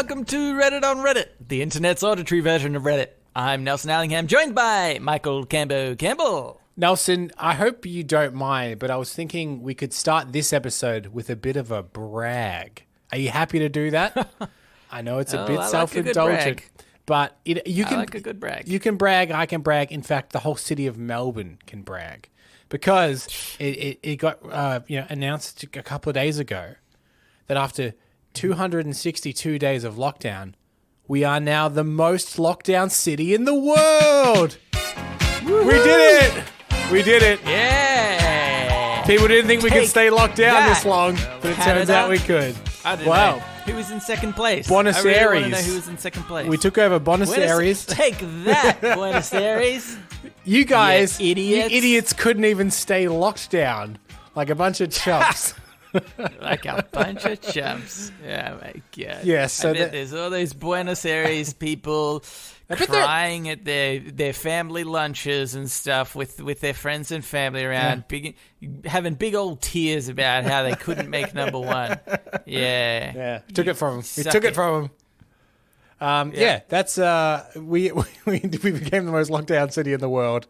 welcome to Reddit on Reddit, the internet's auditory version of Reddit. I'm Nelson Allingham, joined by Michael Campbell. Nelson, I hope you don't mind, but I was thinking we could start this episode with a bit of a brag. Are you happy to do that? I know it's a bit self-indulgent, but you can. I like a good brag. You can brag. I can brag. In fact, the whole city of Melbourne can brag because it got announced a couple of days ago that after 262 days of lockdown, we are now the most locked down city in the world. We did it! We did it! Yeah! People didn't think we could stay locked down this long, but it turns out we could. I didn't know. Who was in second place? Buenos Aires. I really want to know who was in second place. We took over Buenos Aires. Take that, Buenos Aires. You guys, you idiots couldn't even stay locked down like a bunch of chumps. Like a bunch of chumps. Oh my god. Yeah, so there's all those Buenos Aires people crying at their family lunches and stuff with their friends and family around, having big old tears about how they couldn't make number one. Yeah. Took it from them. We took it from them. That's we became the most locked down city in the world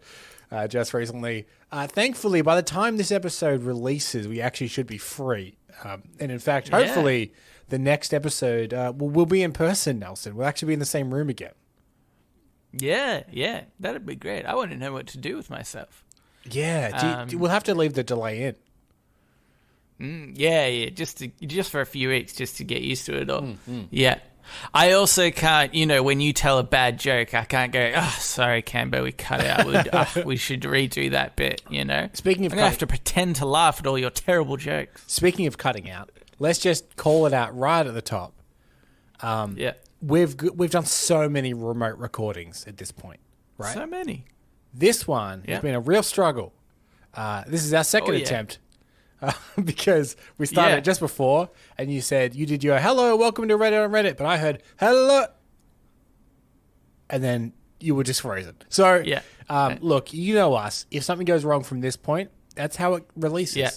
just recently. Thankfully, by the time this episode releases, we actually should be free. And in fact, hopefully, the next episode will be in person, Nelson. We'll actually be in the same room again. Yeah, that'd be great. I want to know what to do with myself. Yeah, we'll have to leave the delay in. Just for a few weeks, just to get used to it all. Yeah. I also can't, when you tell a bad joke, I can't go, sorry, Cambo, we cut out. We should redo that bit, Speaking of I'm going to have to pretend to laugh at all your terrible jokes. Speaking of cutting out, let's just call it out right at the top. We've done so many remote recordings at this point, right? So many. This one has been a real struggle. This is our second attempt. Because we started just before, and you said you did your hello, welcome to Reddit on Reddit, but I heard hello, and then you were just frozen. So, look, you know us. If something goes wrong from this point, that's how it releases. Yeah.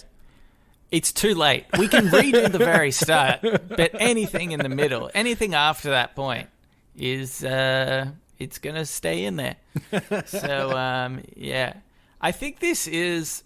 It's too late. We can redo the very start, but anything in the middle, anything after that point is it's going to stay in there. So, I think this is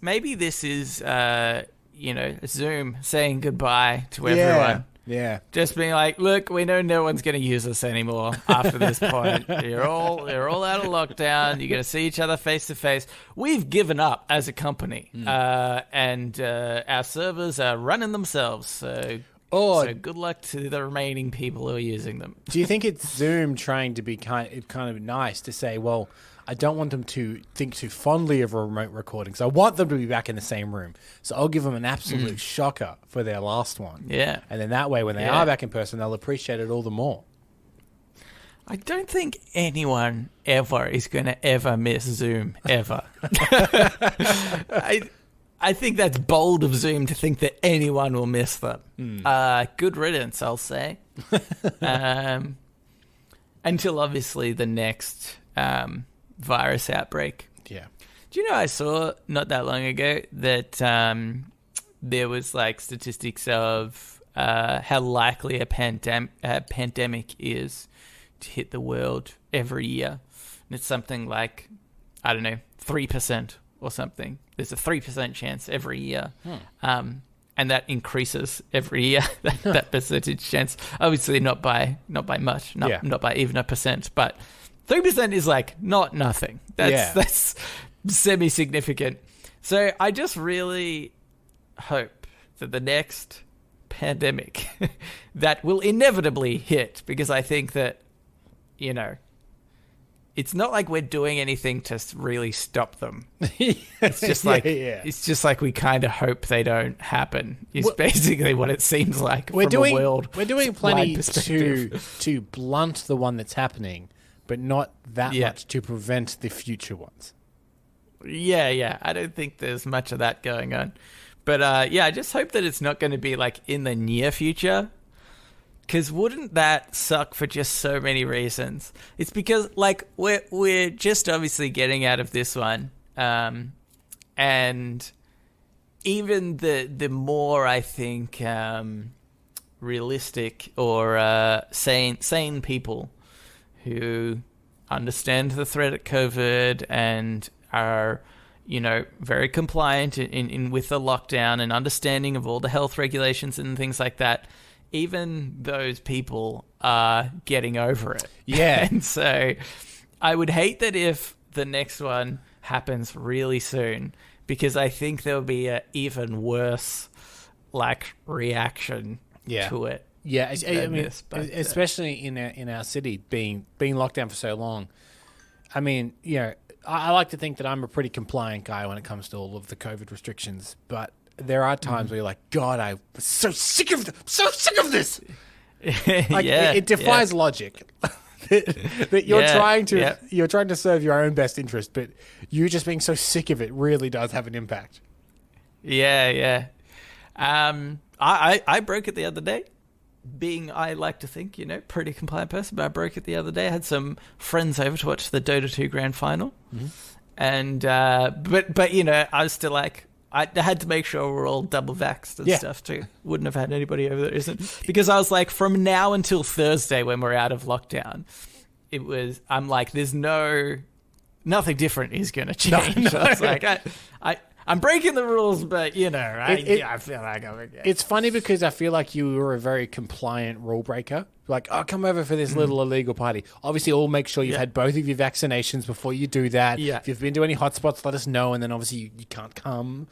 Zoom saying goodbye to everyone. Yeah. Just being like, look, we know no one's going to use us anymore after this point. You're all out of lockdown. You're going to see each other face to face. We've given up as a company, and our servers are running themselves. So good luck to the remaining people who are using them. Do you think it's Zoom trying to be kind of nice to say, well, I don't want them to think too fondly of a remote recording, so I want them to be back in the same room. So I'll give them an absolute shocker for their last one. Yeah. And then that way, when they are back in person, they'll appreciate it all the more. I don't think anyone ever is going to ever miss Zoom, ever. I think that's bold of Zoom to think that anyone will miss them. Good riddance, I'll say. Until, obviously, the next virus outbreak. Yeah. Do you know I saw not that long ago that there was statistics of how likely a pandemic is to hit the world every year? And it's something like, 3% or something. There's a 3% chance every year. And that increases every year, that percentage chance. Obviously not by much, not by even a percent, but 3% is not nothing. That's semi-significant. So I just really hope that the next pandemic that will inevitably hit, because I think that, it's not like we're doing anything to really stop them. It's just it's just like we kind of hope they don't happen. It's basically what it seems like we're doing plenty perspective. to blunt the one that's happening, but not that much to prevent the future ones. Yeah. I don't think there's much of that going on. But I just hope that it's not going to be in the near future. Because wouldn't that suck for just so many reasons? It's because we're just obviously getting out of this one, and even the more I think realistic or sane people who understand the threat of COVID and are, very compliant in with the lockdown and understanding of all the health regulations and things like that, even those people are getting over it. Yeah. And so I would hate that if the next one happens really soon, because I think there'll be an even worse reaction to it. Yeah, I mean, especially in our city being locked down for so long. I mean, I like to think that I'm a pretty compliant guy when it comes to all of the COVID restrictions, but there are times where you're like, God, I'm so sick of this. It defies logic that you're trying to serve your own best interest, but you just being so sick of it really does have an impact. Yeah. I broke it the other day. I like to think, pretty compliant person, but I broke it the other day. I had some friends over to watch the Dota 2 grand final. Mm-hmm. And, but I was still like, I had to make sure we're all double vaxxed and stuff too. Wouldn't have had anybody over there, isn't? Because I was like, from now until Thursday when we're out of lockdown, I'm like, there's nothing different is going to change. No. So I was like, I'm breaking the rules, but I feel like I'm okay. It's funny because I feel like you were a very compliant rule breaker. Like, come over for this little illegal party. Obviously, all make sure you've had both of your vaccinations before you do that. Yeah. If you've been to any hotspots, let us know, and then obviously you can't come.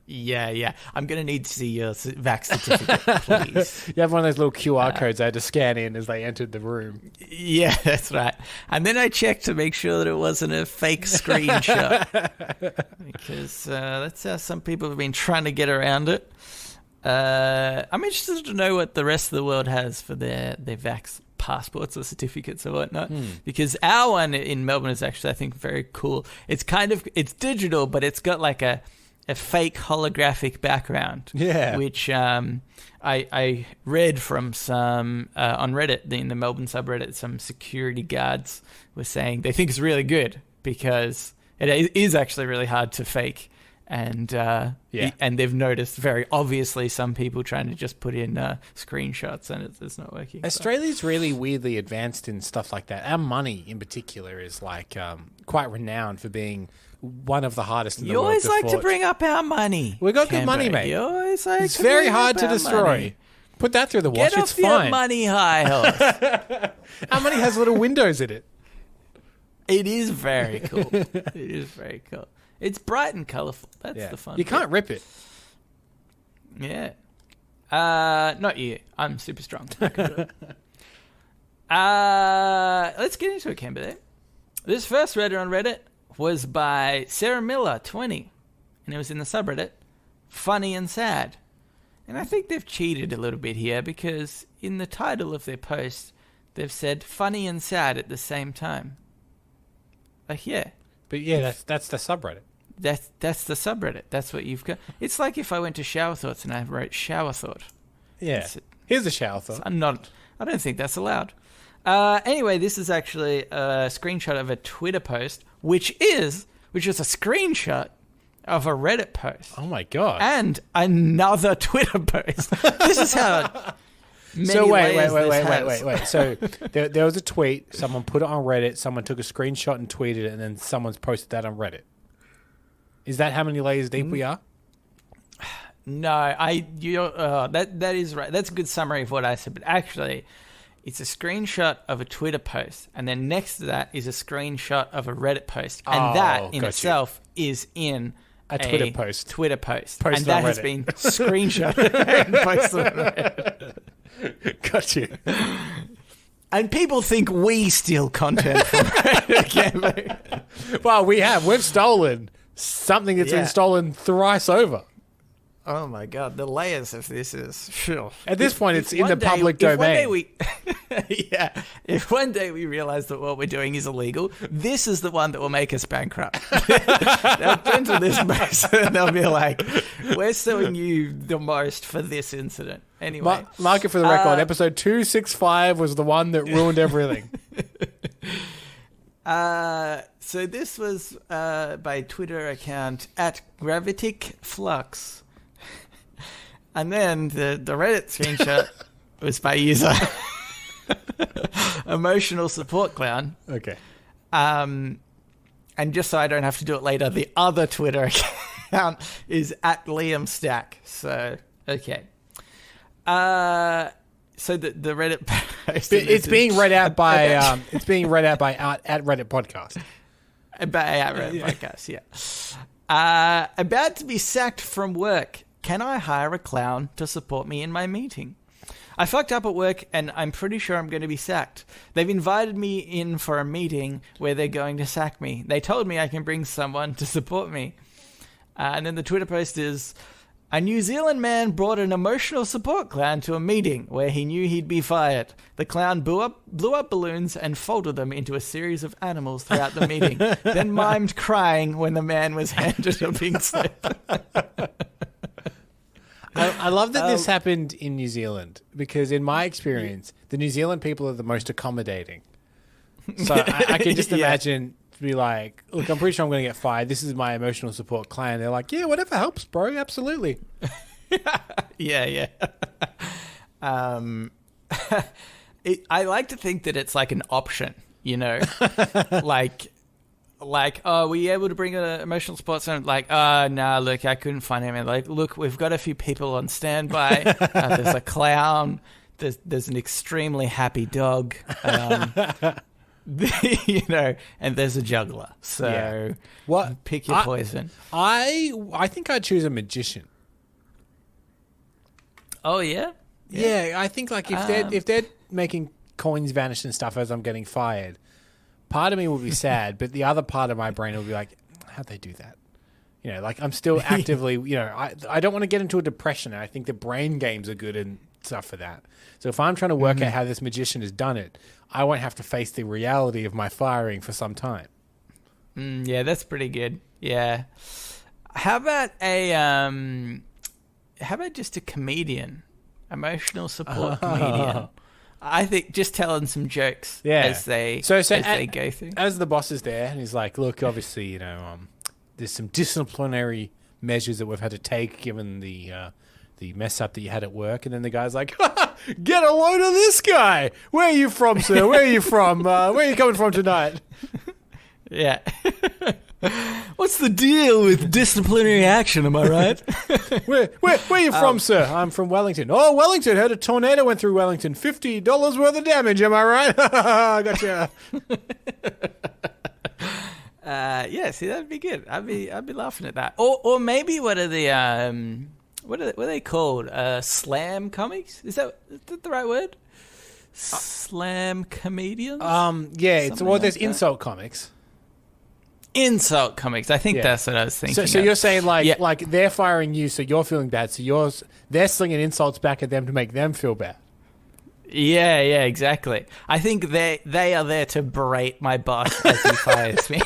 Yeah. I'm going to need to see your vax certificate, please. You have one of those little QR codes I had to scan in as they entered the room. Yeah, that's right. And then I checked to make sure that it wasn't a fake screenshot. Because that's how some people have been trying to get around it. I'm interested to know what the rest of the world has for their vax passports or certificates or whatnot. Because our one in Melbourne is actually, I think, very cool. It's it's digital, but it's got like a fake holographic background. Yeah. Which I read from some, on Reddit, in the Melbourne subreddit, some security guards were saying they think it's really good because it is actually really hard to fake. And and they've noticed very obviously some people trying to just put in screenshots and it's not working. Australia's really weirdly advanced in stuff like that. Our money in particular is quite renowned for being one of the hardest in the world. You always like to bring up our money. We got good money, mate. You always like it's very hard to destroy. Money. Put that through the wash. Get it's off fine. Your money high horse. Our money has little windows in it. It is very cool. It is very cool. It's bright and colourful. That's the fun. You can't rip it. Yeah. Not you. I'm super strong. I can do it. Let's get into it, Kimberly. This first Reddit on Reddit was by Sarah Miller, 20. And it was in the subreddit, Funny and Sad. And I think they've cheated a little bit here because in the title of their post, they've said funny and sad at the same time. But that's the subreddit. That's the subreddit. That's what you've got. It's like if I went to Shower Thoughts and I wrote Shower Thought. Yeah. Here's a shower thought. I don't think that's allowed. Anyway, this is actually a screenshot of a Twitter post, which is a screenshot of a Reddit post. Oh my god! And another Twitter post. This is how. So wait. So there was a tweet. Someone put it on Reddit. Someone took a screenshot and tweeted it, and then someone's posted that on Reddit. Is that how many layers deep we are? No, that is right. That's a good summary of what I said. But actually, it's a screenshot of a Twitter post, and then next to that is a screenshot of a Reddit post, and that in itself is in a Twitter post. And that has been screenshotted and posted on Reddit. Got you. And people think we steal content from Reddit. Well, we have. We've stolen something that's been stolen thrice over. Oh my god, the layers of this is... At this point, it's in the public domain. If one day we realize that what we're doing is illegal, this is the one that will make us bankrupt. They'll turn to this person and they'll be like, we're suing you the most for this incident. Anyway. Mark it for the record. Episode 265 was the one that ruined everything. So this was by Twitter account @GraviticsFlux. And then the Reddit screenshot It was by user Emotional Support Clown. Okay. And just so I don't have to do it later, the other Twitter account is at Liam Stack. So, okay. So the Reddit post... It's being read out by... at Reddit Podcast. At Reddit Podcast, yeah. About to be sacked from work. Can I hire a clown to support me in my meeting? I fucked up at work and I'm pretty sure I'm going to be sacked. They've invited me in for a meeting where they're going to sack me. They told me I can bring someone to support me. And then the Twitter post is, a New Zealand man brought an emotional support clown to a meeting where he knew he'd be fired. The clown blew up balloons and folded them into a series of animals throughout the meeting, then mimed crying when the man was handed a pink slip. I love that this happened in New Zealand because in my experience, the New Zealand people are the most accommodating. So I can just imagine to be like, look, I'm pretty sure I'm going to get fired. This is my emotional support clan. They're like, yeah, whatever helps, bro. Absolutely. Yeah. I like to think that it's like an option, you know, like, oh, were you able to bring an emotional support center? Like, nah, look, I couldn't find him. And like, look, we've got a few people on standby. There's a clown. There's an extremely happy dog. You know, and there's a juggler. So what? Pick your poison. I think I'd choose a magician. Oh, yeah? Yeah, I think like if they're making coins vanish and stuff as I'm getting fired, part of me will be sad, but the other part of my brain will be like, how'd they do that? You know, like I'm still actively, you know, I don't want to get into a depression. And I think the brain games are good and stuff for that. So if I'm trying to work out how this magician has done it, I won't have to face the reality of my firing for some time. Yeah, that's pretty good. Yeah. How about just a comedian? Emotional support comedian. I think just telling some jokes as they go through. As the boss is there, and he's like, look, obviously, you know, there's some disciplinary measures that we've had to take given the mess up that you had at work. And then the guy's like, get a load of this guy. Where are you from, sir? Where are you from? Where are you coming from tonight? Yeah. What's the deal with disciplinary action, am I right? Where are you from, sir? I'm from Wellington. Oh, Wellington. Heard a tornado went through Wellington. $50 worth of damage, am I right? Gotcha. Yeah, see, that'd be good. I'd be laughing at that. Or maybe what are the what are they called? Slam comics? Is that the right word? Slam comedians? Yeah, there's insult comics. Insult comics. I think that's what I was thinking. So you're saying like they're firing you, so you're feeling bad. So they're slinging insults back at them to make them feel bad. Yeah, exactly. I think they are there to berate my boss as he fires me.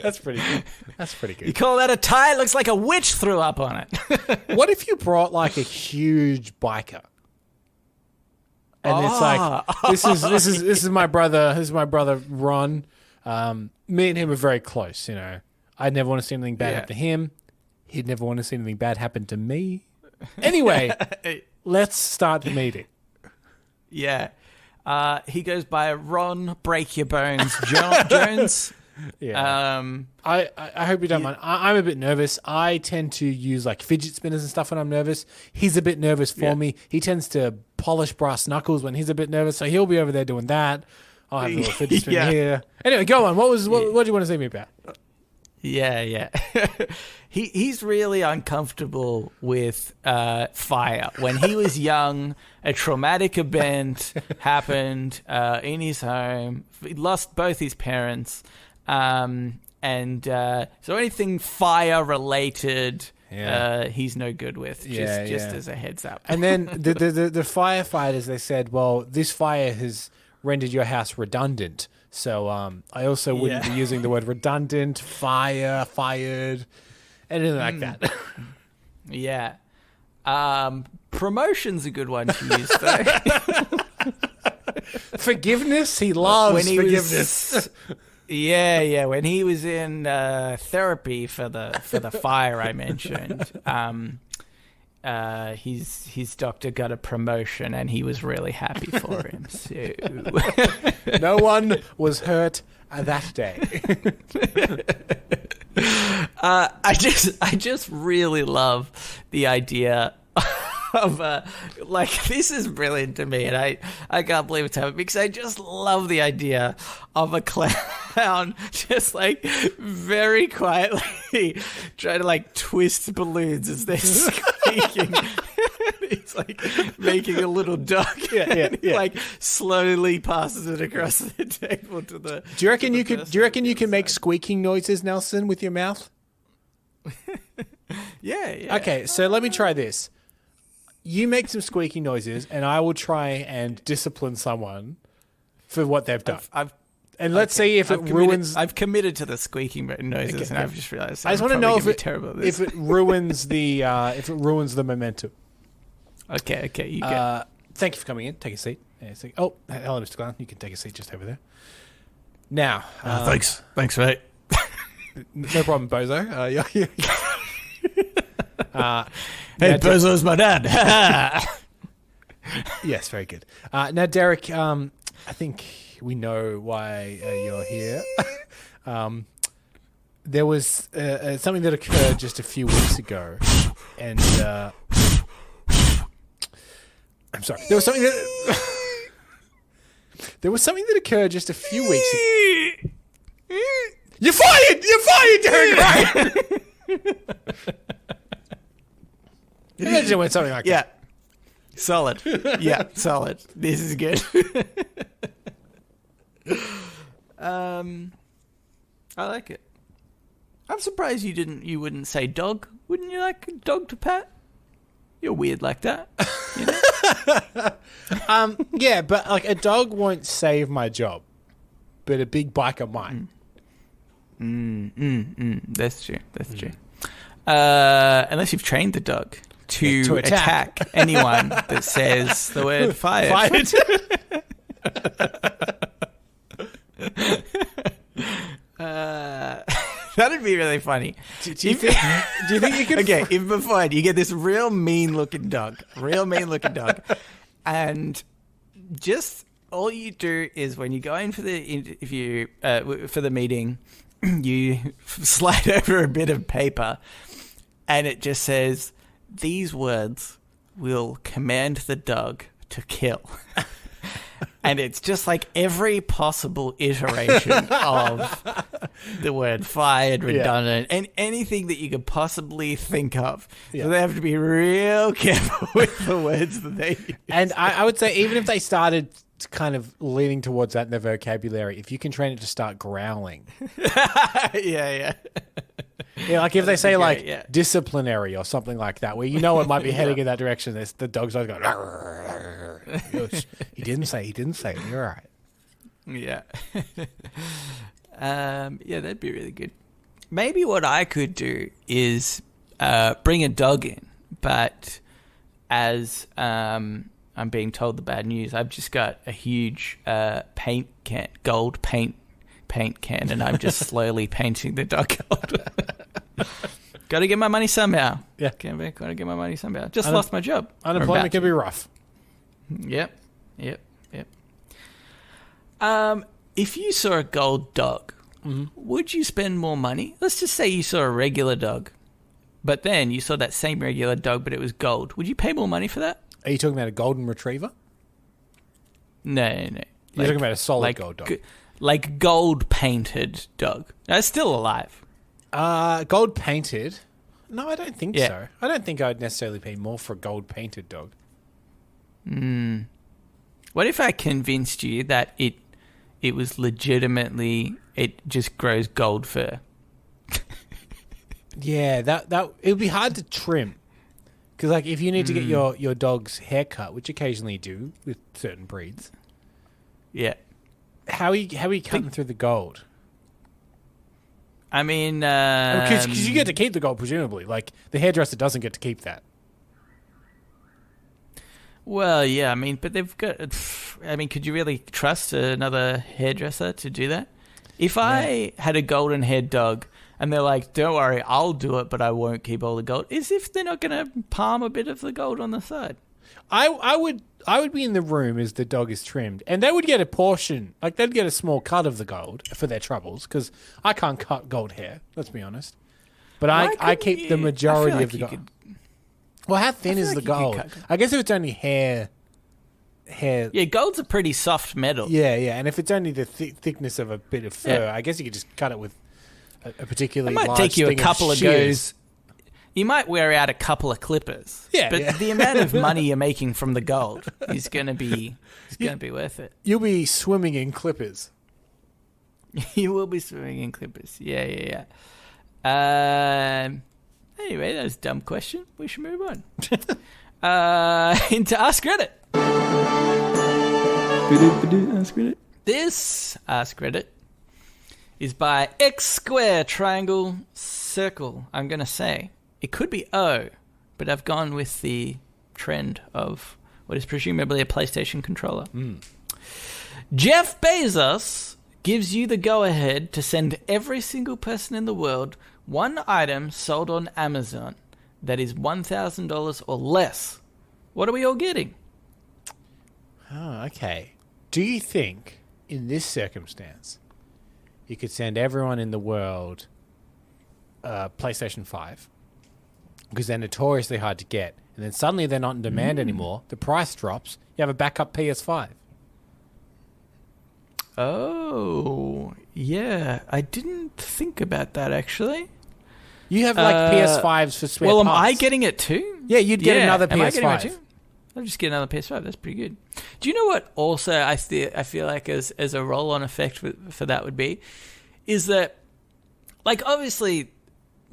That's pretty good. You call that a tie? It looks like a witch threw up on it. What if you brought like a huge biker? And it's like this is my brother. This is my brother Ron. Me and him are very close, you know. I'd never want to see anything bad happen to him. He'd never want to see anything bad happen to me. Anyway, let's start the meeting. Yeah. He goes by Ron Break Your Bones Jones. Yeah. I hope you don't mind. I'm a bit nervous. I tend to use like fidget spinners and stuff when I'm nervous. He's a bit nervous for me. He tends to polish brass knuckles when he's a bit nervous, so he'll be over there doing that. I'll have a little fidget spinner here. Anyway, go on. What do you want to see me about? Yeah. He's really uncomfortable with fire. When he was young, a traumatic event happened in his home. He lost both his parents. So anything fire related, he's no good with. Just as a heads up. And then the firefighters, they said, well, this fire has rendered your house redundant. So I also wouldn't be using the word redundant, fired, anything like that. Yeah. Promotion's a good one to use, though. Forgiveness? He loves forgiveness. Yeah. When he was in therapy for the fire I mentioned, his doctor got a promotion and he was really happy for him. So no one was hurt that day. I just really love the idea of this is brilliant to me, and I can't believe it's happening because I just love the idea of a clown just like very quietly trying to like twist balloons as they're squeaking. He's like making a little dog. Yeah. Like slowly passes it across the table to the. Do you reckon you can make squeaking noises, Nelson, with your mouth? Yeah. Okay, so let me try this. You make some squeaking noises, and I will try and discipline someone for what they've done. Let's see if it ruins. I've committed to the squeaking noises, okay, and I've just realized. I just want to know if it ruins the momentum. Okay, you go. Thank you for coming in. Take a seat. Oh, hello, Mr. Clown. You can take a seat just over there. Now, thanks, mate. No problem, Bozo. Hey, Bozo's my dad. Yes, very good. Now, Derek, I think we know why you're here. There was something that occurred just a few weeks ago, and I'm sorry. There was something that occurred just a few weeks ago. You're fired, Derek. Right? Imagine when something like that. Solid. Yeah, solid. This is good. I like it. I'm surprised you wouldn't say dog. Wouldn't you like a dog to pet? You're weird like that. You know? Yeah, but like a dog won't save my job, but a big biker might. That's true. Unless you've trained the dog to attack anyone that says the word fired. That'd be really funny. Do you think you could? Okay, if beforehand you get this real mean looking dog, and just all you do is when you go in for the interview, for the meeting, you slide over a bit of paper, and it just says, "These words will command the dog to kill." And it's just like every possible iteration of the word fired, redundant, and anything that you could possibly think of. Yeah. So they have to be real careful with the words that they use. And I would say even if they started kind of leaning towards that in their vocabulary, if you can train it to start growling. Yeah, like if they say like disciplinary or something like that, where you know it might be heading in that direction, the dog's always going, he didn't say it. You're all right. Yeah. Yeah, that'd be really good. Maybe what I could do is bring a dog in, but as I'm being told the bad news, I've just got a huge paint can, gold paint can, and I'm just slowly painting the dog gold. Got to get my money somehow. Yeah. Got to get my money somehow. Just lost my job. Unemployment can be rough. Yep. If you saw a gold dog, would you spend more money? Let's just say you saw a regular dog, but then you saw that same regular dog, but it was gold. Would you pay more money for that? Are you talking about a golden retriever? No. You're talking about a solid gold dog. Like gold painted dog. That's still alive. Gold painted? No, I don't think so. I don't think I'd necessarily pay more for a gold painted dog. What if I convinced you that it was legitimately, it just grows gold fur? Yeah, that it would be hard to trim. Because like if you need to get your dog's hair cut, which occasionally you do with certain breeds. Yeah. How are you cutting through the gold? I mean... Because you get to keep the gold, presumably. Like, the hairdresser doesn't get to keep that. Well, yeah, I mean, but they've got... I mean, could you really trust another hairdresser to do that? If I had a golden-haired dog and they're like, don't worry, I'll do it, but I won't keep all the gold, as if they're not going to palm a bit of the gold on the side. I would be in the room as the dog is trimmed, and they would get a portion, like they'd get a small cut of the gold for their troubles, because I can't cut gold hair, let's be honest. But I keep the majority of the gold. Well, how thin is the gold? I guess if it's only hair. Yeah, gold's a pretty soft metal. Yeah, and if it's only the thickness of a bit of fur, I guess you could just cut it with a particularly large. It might take you a couple of goes. You might wear out a couple of clippers. Yeah, but the amount of money you're making from the gold is going to be worth it. You'll be swimming in clippers. You will be swimming in clippers. Yeah. Anyway, that was a dumb question. We should move on. Into Ask Reddit. Ask Reddit. This Ask Reddit is by X square triangle circle. I'm going to say it could be O, but I've gone with the trend of what is presumably a PlayStation controller. Jeff Bezos gives you the go-ahead to send every single person in the world one item sold on Amazon that is $1,000 or less. What are we all getting? Oh, okay. Do you think, in this circumstance, you could send everyone in the world PlayStation 5? Because they're notoriously hard to get. And then suddenly they're not in demand anymore. The price drops. You have a backup PS5. Oh, yeah. I didn't think about that, actually. You have, PS5s for spare parts. Well, am I getting it too? Yeah, you'd get another PS5. Am I getting it too? I'll just get another PS5. That's pretty good. Do you know what also I feel like as a roll-on effect for that would be? Is that, obviously,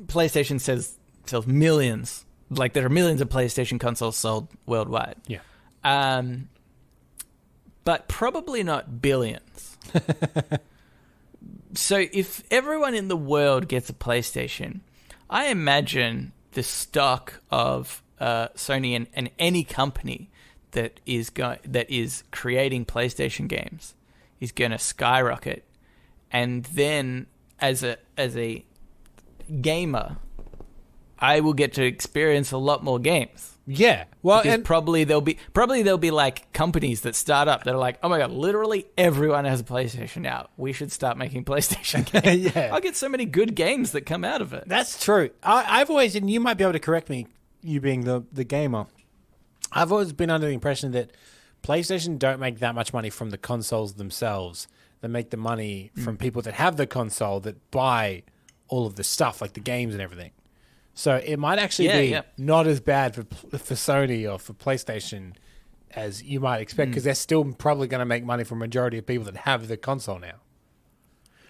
PlayStation sells millions. Like, there are millions of PlayStation consoles sold worldwide. Yeah. But probably not billions. So if everyone in the world gets a PlayStation, I imagine the stock of Sony and any company that is creating PlayStation games is going to skyrocket, and then as a gamer, I will get to experience a lot more games. Yeah, well, because probably there'll be like companies that start up that are like, oh my god, literally everyone has a PlayStation now. We should start making PlayStation games. Yeah, I'll get so many good games that come out of it. That's true. I've always, and you might be able to correct me, you being the gamer, I've always been under the impression that PlayStation don't make that much money from the consoles themselves. They make the money from people that have the console that buy all of the stuff, like the games and everything. So it might actually be not as bad for Sony or for PlayStation as you might expect, because they're still probably going to make money from a majority of people that have the console now.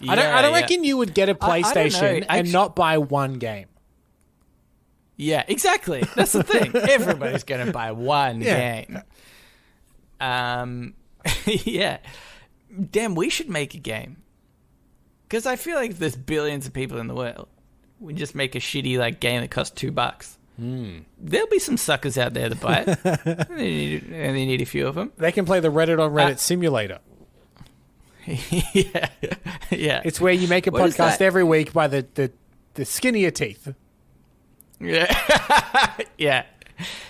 I don't reckon you would get a PlayStation and not buy one game. Yeah, exactly. That's the thing. Everybody's going to buy one game. Yeah. Damn, we should make a game. Because I feel like there's billions of people in the world. We just make a shitty game that costs $2. There'll be some suckers out there that buy it. They need a few of them. They can play the Reddit on Reddit simulator. Yeah. It's where you make a podcast every week by the skinnier teeth. Yeah. Yeah.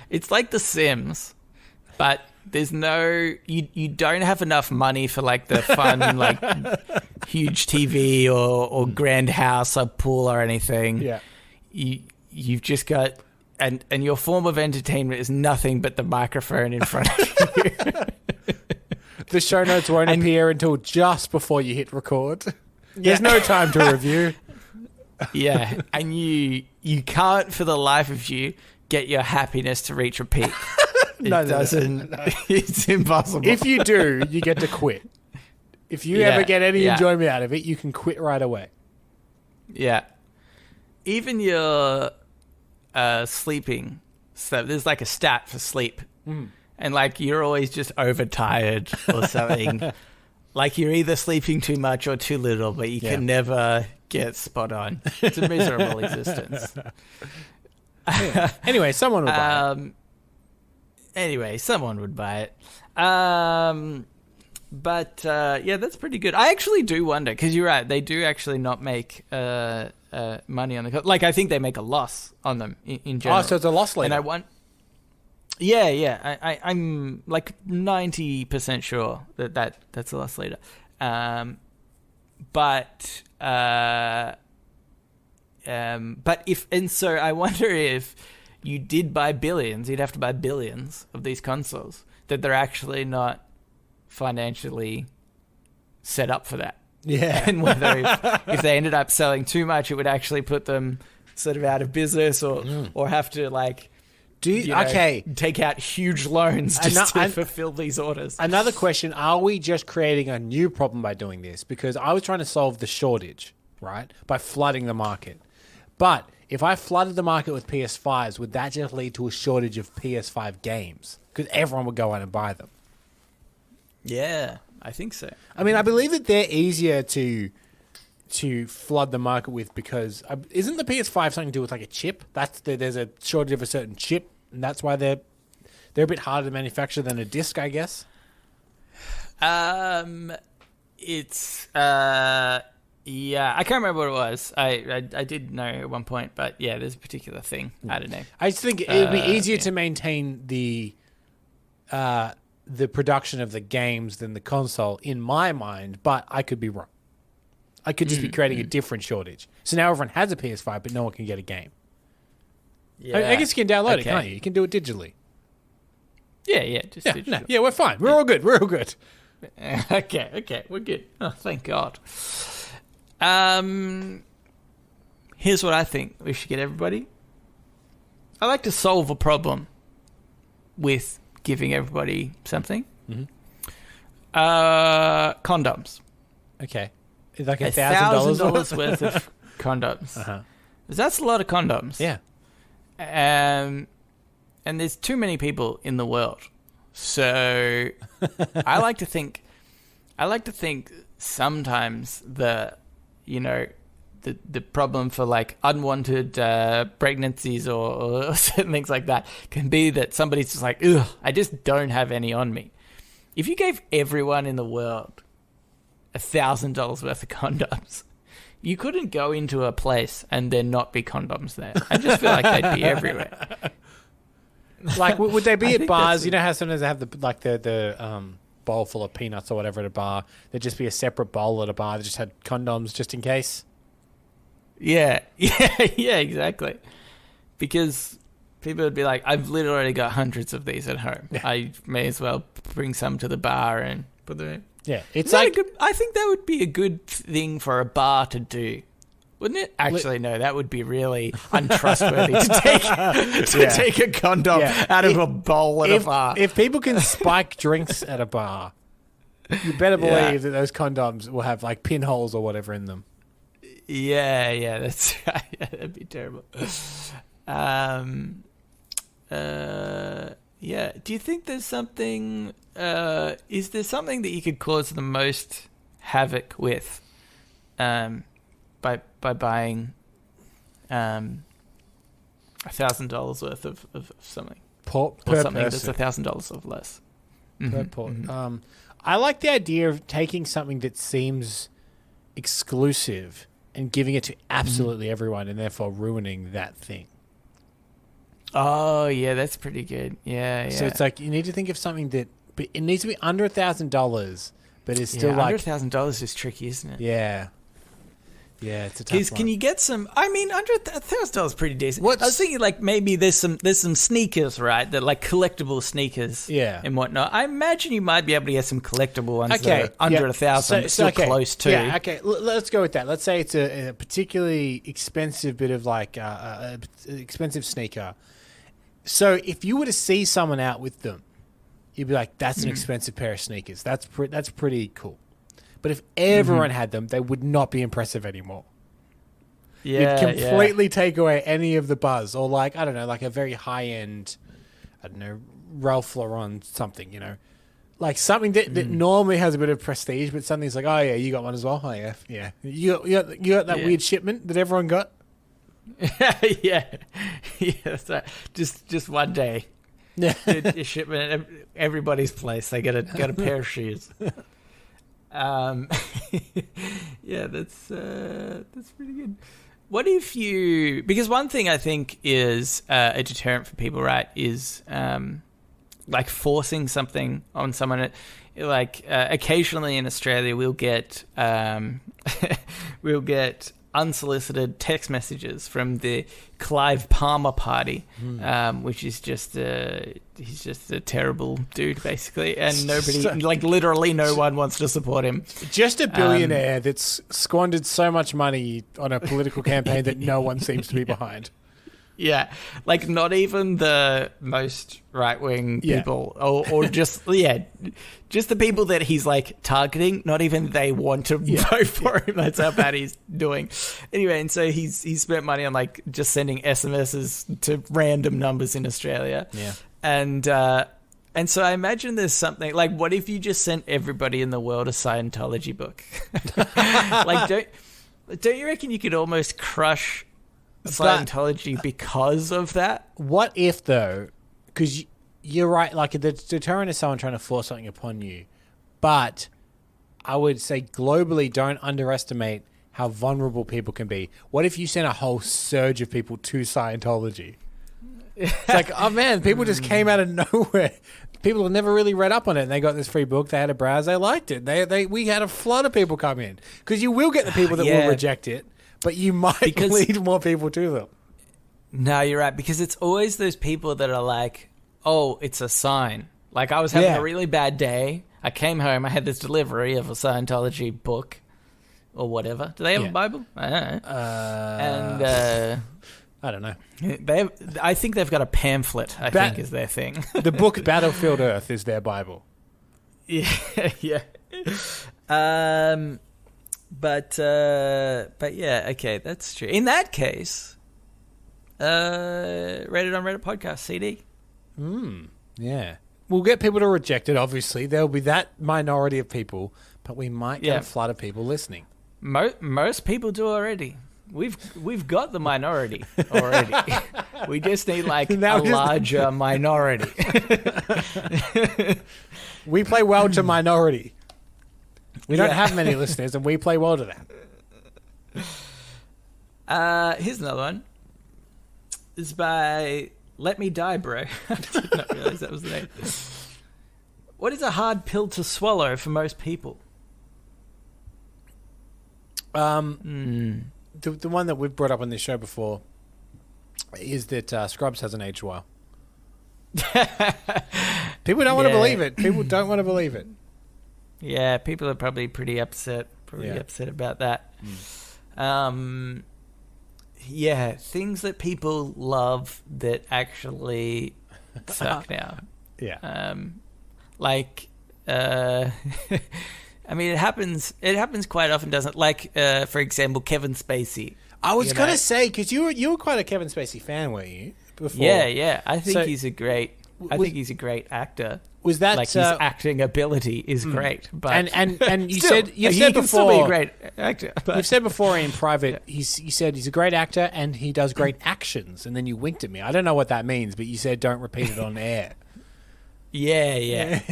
It's like The Sims, but there's no... You don't have enough money for the fun huge TV or grand house or pool or anything. Yeah. You've just got... And your form of entertainment is nothing but the microphone in front of you. The show notes won't appear until just before you hit record. There's no time to review. Yeah. And you can't, for the life of you, get your happiness to reach a peak. No. It's impossible. If you do, you get to quit. If you ever get any enjoyment out of it, you can quit right away. Yeah. Even your sleeping stuff, there's a stat for sleep. And you're always just overtired or something. You're either sleeping too much or too little, but you can never get spot on. It's a miserable existence. Yeah. Anyway, someone would buy it. Anyway, someone would buy it. But yeah, that's pretty good. I actually do wonder, because you're right, they do actually not make money on the like. I think they make a loss on them in general. Oh, so it's a loss leader. And I want. Yeah. I'm like 90% sure that's a loss leader. But if, and so I wonder if you did buy billions, you'd have to buy billions of these consoles, that they're actually not financially set up for that. Yeah. And whether if they ended up selling too much, it would actually put them sort of out of business, or have to like take out huge loans just to fulfill these orders. Another question, are we just creating a new problem by doing this? Because I was trying to solve the shortage, right, by flooding the market. But if I flooded the market with PS5s, would that just lead to a shortage of PS5 games? Because everyone would go out and buy them. Yeah, I think so. I mean, I believe that they're easier to flood the market with, because isn't the PS5 something to do with like a chip? There's a shortage of a certain chip, and that's why they're a bit harder to manufacture than a disc, I guess. It's yeah, I can't remember what it was. I did know at one point, but yeah, there's a particular thing. I don't know. I just think it would be easier to maintain the production of the games than the console, in my mind, but I could be wrong. I could just be creating a different shortage. So now everyone has a PS5, but no one can get a game. Yeah. I guess you can download it, can't you? You can do it digitally. Yeah, just digital. Yeah, we're fine. We're all good. We're all good. Okay, we're good. Oh, thank God. Here's what I think we should get everybody. I like to solve a problem with giving everybody something. Mm-hmm. Condoms. Okay. It's like $1,000 worth of condoms. Uh-huh. That's a lot of condoms. Yeah. And there's too many people in the world. So I like to think sometimes the problem for like unwanted pregnancies or certain things like that can be that somebody's just like, ugh, I just don't have any on me. If you gave everyone in the world $1,000 worth of condoms, you couldn't go into a place and there not be condoms there. I just feel like they'd be everywhere. Like, would they be at bars? You know how sometimes they have the bowl full of peanuts or whatever at a bar? There'd just be a separate bowl at a bar that just had condoms just in case? Yeah, exactly. Because people would be like, I've literally got hundreds of these at home. Yeah. I may as well bring some to the bar and put them in. Yeah, it's like I think that would be a good thing for a bar to do, wouldn't it? Actually, no, that would be really untrustworthy to take a condom out of a bowl at a bar. If people can spike drinks at a bar, you better believe that those condoms will have like pinholes or whatever in them. Yeah, that's right. Yeah, that'd be terrible. Yeah. Do you think there's something? Is there something that you could cause the most havoc with, by buying, $1,000 worth of something, or something person. that's $1,000 of less? I like the idea of taking something that seems exclusive and giving it to absolutely everyone, and therefore ruining that thing. Oh yeah, that's pretty good. Yeah. So it's like you need to think of something that, but it needs to be under $1,000, but it's still like under $1,000 is tricky, isn't it? Yeah, it's a tough one. Can you get some? I mean, under $1,000 is pretty decent. I was thinking like maybe there's some sneakers, right? That like collectible sneakers, and whatnot. I imagine you might be able to get some collectible ones that are under $1,000, but still close to. Yeah, okay. Let's go with that. Let's say it's a particularly expensive bit of like expensive sneaker. So if you were to see someone out with them, you'd be like, "That's an expensive pair of sneakers. That's pretty cool." But if everyone had them, they would not be impressive anymore. Yeah, you'd completely take away any of the buzz, or like I don't know, like a very high end, I don't know, Ralph Lauren something, like something that normally has a bit of prestige, but something's like, oh yeah, you got one as well. Oh yeah. You got that weird shipment that everyone got. yeah, that's right. Just one day, a shipment at everybody's place. They got a pair of shoes. Yeah, that's pretty good. What if you... Because one thing I think is a deterrent for people, right, is like forcing something on someone. Like occasionally in Australia, we'll get unsolicited text messages from the Clive Palmer party, which is just he's just a terrible dude, basically, and nobody, like literally no one wants to support him. Just a billionaire that's squandered so much money on a political campaign that no one seems to be behind. Yeah, like not even the most right-wing people, or just just the people that he's like targeting. Not even they want to vote for him. That's how bad he's doing. Anyway, and so he's spent money on like just sending SMSs to random numbers in Australia. Yeah, and so I imagine there's something like, what if you just sent everybody in the world a Scientology book? Like, don't you reckon you could almost crush Scientology because of that? What if, though, because you're right, like the deterrent is someone trying to force something upon you, but I would say globally, don't underestimate how vulnerable people can be. What if you sent a whole surge of people to Scientology? It's like, oh man, people just came out of nowhere. People have never really read up on it, and they got this free book. They had a browse. They liked it. We had a flood of people come in, because you will get the people that will reject it. But you might lead more people to them. No, you're right. Because it's always those people that are like, oh, it's a sign. Like, I was having a really bad day. I came home. I had this delivery of a Scientology book or whatever. Do they have a Bible? I don't know. I don't know. I think they've got a pamphlet, I think, is their thing. The book Battlefield Earth is their Bible. Yeah, yeah. But yeah, okay, that's true. In that case, Reddit on Reddit podcast CD. Yeah, we'll get people to reject it. Obviously, there'll be that minority of people, but we might get a flood of people listening. Most people do already. We've got the minority already. We just need like a larger minority. We play well to minority. We don't have many listeners, and we play well to that. Here's another one. It's by Let Me Die, Bro. I did not realize that was the name. What is a hard pill to swallow for most people? The one that we've brought up on this show before is that Scrubs hasn't aged well. People don't want to believe it. People don't want to believe it. Yeah, people are probably pretty upset. Upset about that. Yeah, things that people love that actually suck now. Yeah. I mean, it happens quite often, doesn't it? Like, for example, Kevin Spacey. I was going to say, because you were quite a Kevin Spacey fan, weren't you? Before. Yeah. I think he's a great actor. Was that like his acting ability is great? But and you said before he can still be a great actor. But. You've said before in private, you said he's a great actor and he does great actions, and then you winked at me. I don't know what that means, but you said don't repeat it on air. Yeah.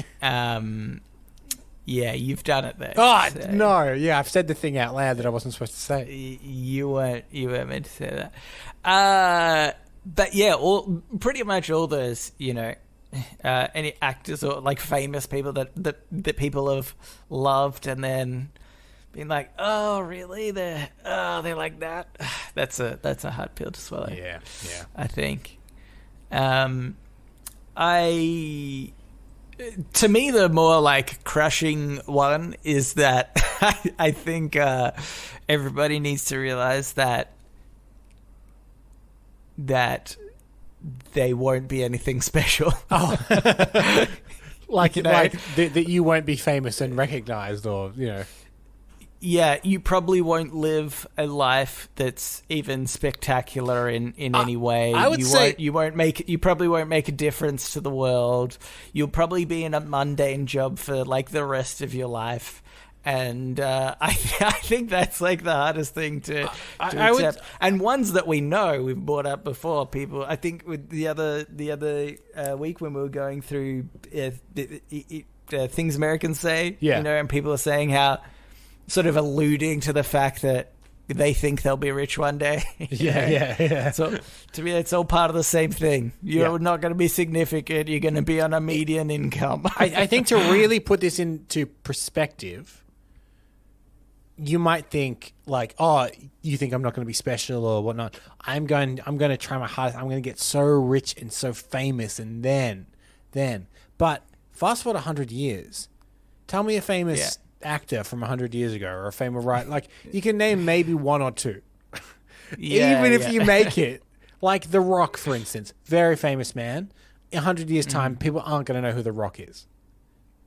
Yeah, you've done it there. Oh so. No, yeah, I've said the thing out loud that I wasn't supposed to say. You weren't meant to say that. But yeah, pretty much all those, any actors or like famous people that people have loved and then been like, oh really, they're like that. That's a hard pill to swallow. Yeah. I think. To me, the more like crushing one is that I think everybody needs to realize that they won't be anything special. Oh, that you won't be famous and recognized, or Yeah, you probably won't live a life that's even spectacular in any way. I would say you probably won't make a difference to the world. You'll probably be in a mundane job for like the rest of your life. And I think that's like the hardest thing to accept. And ones that we know we've brought up before. People, I think with the other week when we were going through things Americans say. Yeah. And people are saying how, sort of alluding to the fact that they think they'll be rich one day. Yeah. So to me, it's all part of the same thing. You're not going to be significant. You're going to be on a median income. I think to really put this into perspective, you might think like, oh, you think I'm not going to be special or whatnot. I'm going to try my hardest. I'm going to get so rich and so famous, and then. But fast forward 100 years. Tell me a famous actor from 100 years ago, or a famous writer. Like, you can name maybe one or two. Even if you make it. Like The Rock, for instance. Very famous man. In 100 years' time, people aren't going to know who The Rock is.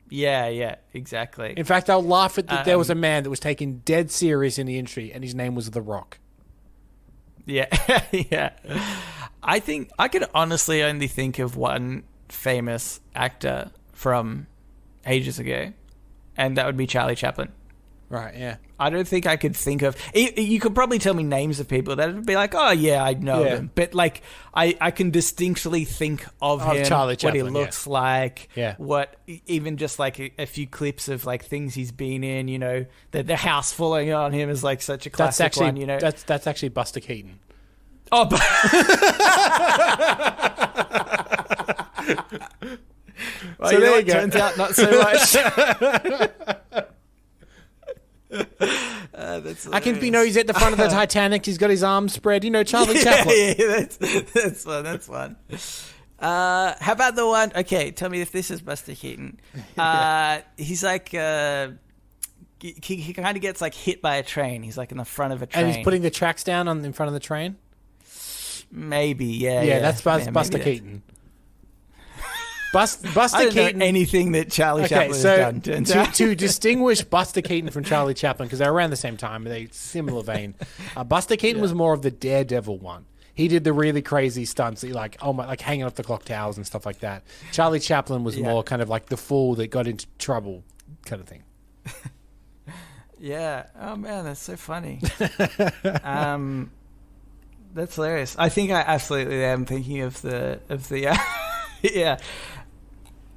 Yeah, exactly. In fact, I'll laugh at that there was a man that was taken dead serious in the industry, and his name was The Rock. Yeah, yeah. I think I could honestly only think of one famous actor from ages ago, and that would be Charlie Chaplin. Right, yeah. I don't think I could think of... You could probably tell me names of people that would be like, oh, yeah, I know them. But, like, I can distinctly think of him, Charlie Chaplin, what he looks like, Yeah. what... Even just, like, a few clips of, like, things he's been in, the house falling on him is, like, such a classic one, That's actually Buster Keaton. Oh, well, so there you go. Turns out not so much. I can he's at the front of the Titanic. He's got his arms spread. Charlie Chaplin. Yeah, that's one. That's one. How about the one? Okay, tell me if this is Buster Keaton. He's like he kind of gets like hit by a train. He's like in the front of a train, and he's putting the tracks down in front of the train. Maybe, yeah. Yeah, that's Buster Keaton. Buster I don't Keaton. know anything that Charlie Chaplin has done. To distinguish Buster Keaton from Charlie Chaplin, because they're around the same time, they similar vein. Buster Keaton was more of the daredevil one. He did the really crazy stunts, like hanging off the clock towers and stuff like that. Charlie Chaplin was more kind of like the fool that got into trouble, kind of thing. Yeah. Oh man, that's so funny. That's hilarious. I think I absolutely am thinking of the yeah.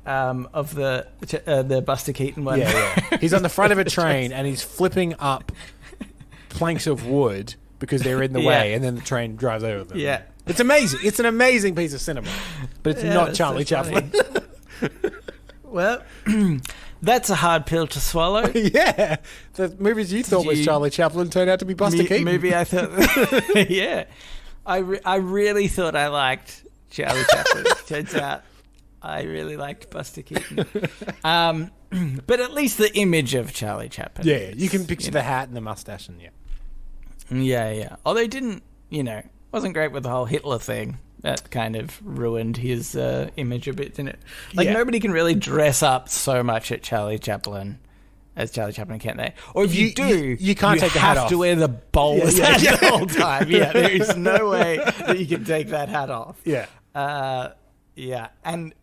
Of the Buster Keaton one. Yeah. He's on the front of a train and he's flipping up planks of wood because they're in the way, and then the train drives over them. Yeah. It's amazing. It's an amazing piece of cinema, but it's not Charlie Chaplin. Well, that's a hard pill to swallow. Yeah. The movies you thought was Charlie Chaplin turned out to be Buster Keaton. Movie I thought... Yeah. I really thought I liked Charlie Chaplin. Turns out I really liked Buster Keaton. But at least the image of Charlie Chaplin. Yeah, you can picture the hat and the mustache and Yeah. Although he didn't, wasn't great with the whole Hitler thing. That kind of ruined his image a bit, didn't it? Like, nobody can really dress up so much at Charlie Chaplin as Charlie Chaplin, can't they? Or if you do, you can't take the hat off. You have to wear the bowler's hat the whole time. Yeah, there is no way that you can take that hat off. Yeah. Yeah, and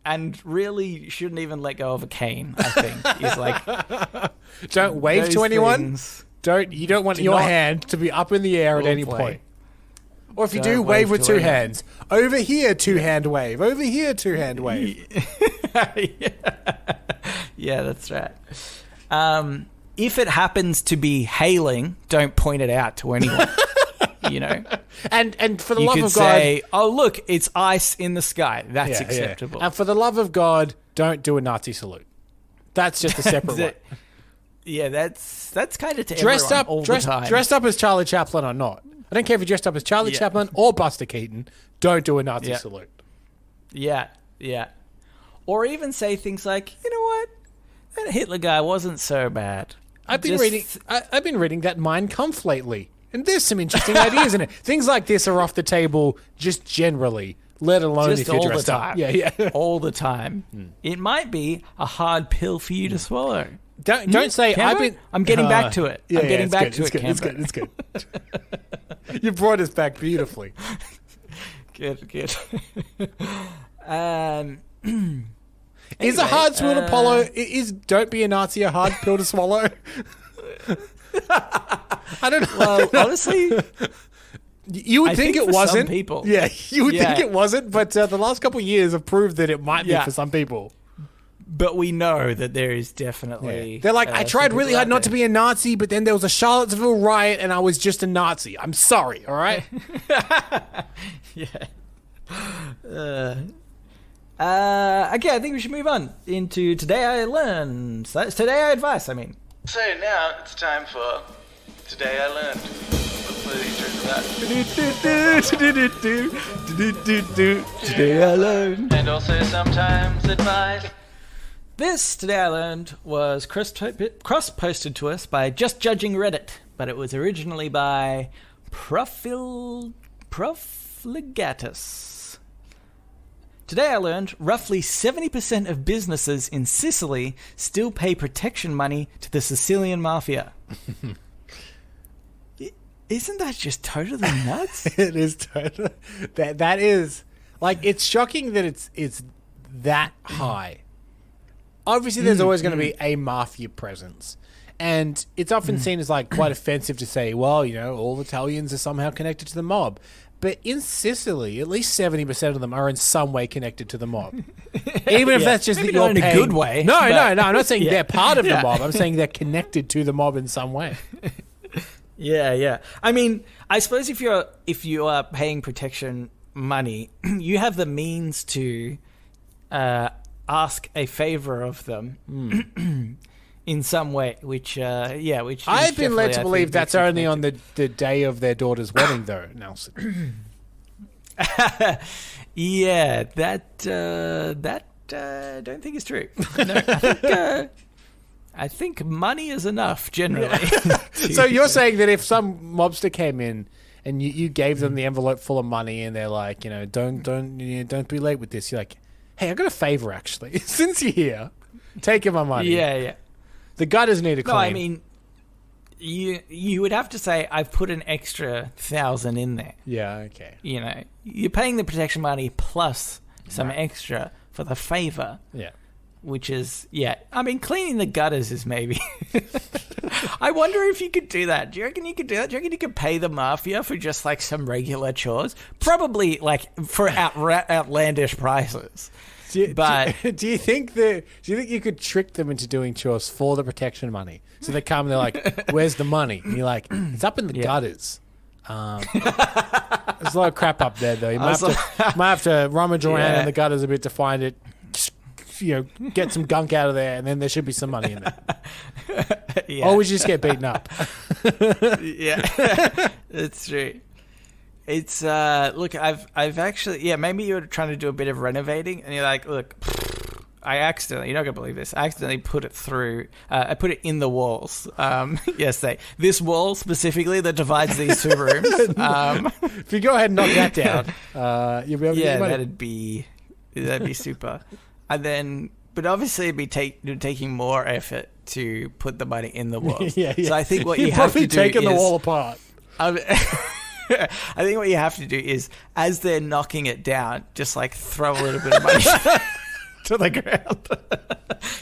really shouldn't even let go of a cane, I think. He's like... Don't wave to anyone. You don't want your hand to be up in the air at any point. Or if you do, wave with two hands. Over here, two-hand wave. Over here, two-hand wave. Yeah, that's right. If it happens to be hailing, don't point it out to anyone. And for the you love could of God, say, "Oh, look, it's ice in the sky." That's acceptable. Yeah. And for the love of God, don't do a Nazi salute. That's just a separate one. Yeah, that's kind of to everyone all the time. Dressed up as Charlie Chaplin or not. I don't care if you're dressed up as Charlie Chaplin or Buster Keaton. Don't do a Nazi salute. Yeah. Or even say things like, you know what? That Hitler guy wasn't so bad. I've been reading that Mein Kampf lately. And there's some interesting ideas in it. Things like this are off the table just generally, let alone just if you're dressed up. Yeah. All the time. It might be a hard pill for you to swallow. Don't say I'm getting back to it. I'm getting back to it. It's good. You brought us back beautifully. Good. Is a hard pill to swallow? Is don't be a Nazi a hard pill to swallow? I don't know. Well, honestly, you would think it wasn't. Some people. Yeah, you would think it wasn't, but the last couple of years have proved that it might be for some people. But we know that there is definitely... They're like, I tried really hard not to be a Nazi, but then there was a Charlottesville riot and I was just a Nazi. I'm sorry, all right? Yeah. Okay, I think we should move on into Today I Learned. Today I Advice, I mean. So now it's time for Today I Learned. Today I Learned. And also sometimes advice. This Today I Learned was cross-posted to us by Just Judging Reddit, but it was originally by Profligatus. Today I learned roughly 70% of businesses in Sicily still pay protection money to the Sicilian Mafia. Isn't that just totally nuts? It is totally... That is... Like, it's shocking that it's that high. Obviously, there's always going to be a mafia presence. And it's often seen as, like, quite offensive to say, well, you know, all Italians are somehow connected to the mob. But in Sicily, at least 70% of them are in some way connected to the mob. Even if that's just maybe that you're not in paying... a good way. No, I'm not saying they're part of the mob. I'm saying they're connected to the mob in some way. Yeah. I mean, I suppose if you are paying protection money, you have the means to ask a favor of them in some way, which I've been led to believe that's only on the day of their daughter's wedding, though, Nelson. Yeah, that don't think is true. No, I think money is enough generally. So you're saying that if some mobster came in and you gave them the envelope full of money and they're like, you know, don't be late with this, you're like, hey, I got a favor actually. Since you're here, taking my money. Yeah. The gutters need a clean. No, I mean, you would have to say I've put an extra 1,000 in there. Yeah, okay. You know, you're paying the protection money plus some extra for the favor. Yeah. Which is, I mean, cleaning the gutters is maybe... I wonder if you could do that. Do you reckon you could do that? Do you reckon you could pay the mafia for just, like, some regular chores? Probably, like, for outlandish prices. Do you think you could trick them into doing chores for the protection money? So they come and they're like, where's the money? And you're like, it's up in the gutters. There's a lot of crap up there, though. You might have to rummage around in the gutters a bit to find it. You know, get some gunk out of there, and then there should be some money in there. Or we just get beaten up. Yeah, that's true. It's look, I've actually maybe you're trying to do a bit of renovating, and you're like, look, I accidentally, you're not gonna believe this, I accidentally put it through. I put it in the walls. This wall specifically that divides these two rooms. If you go ahead and knock that down, you'll be able to get money. that'd be super. And then, but obviously it'd be taking more effort to put the money in the wall. Yeah. So I think what you have to do is... probably taking the wall apart. I think what you have to do is, as they're knocking it down, just like throw a little bit of money to the ground.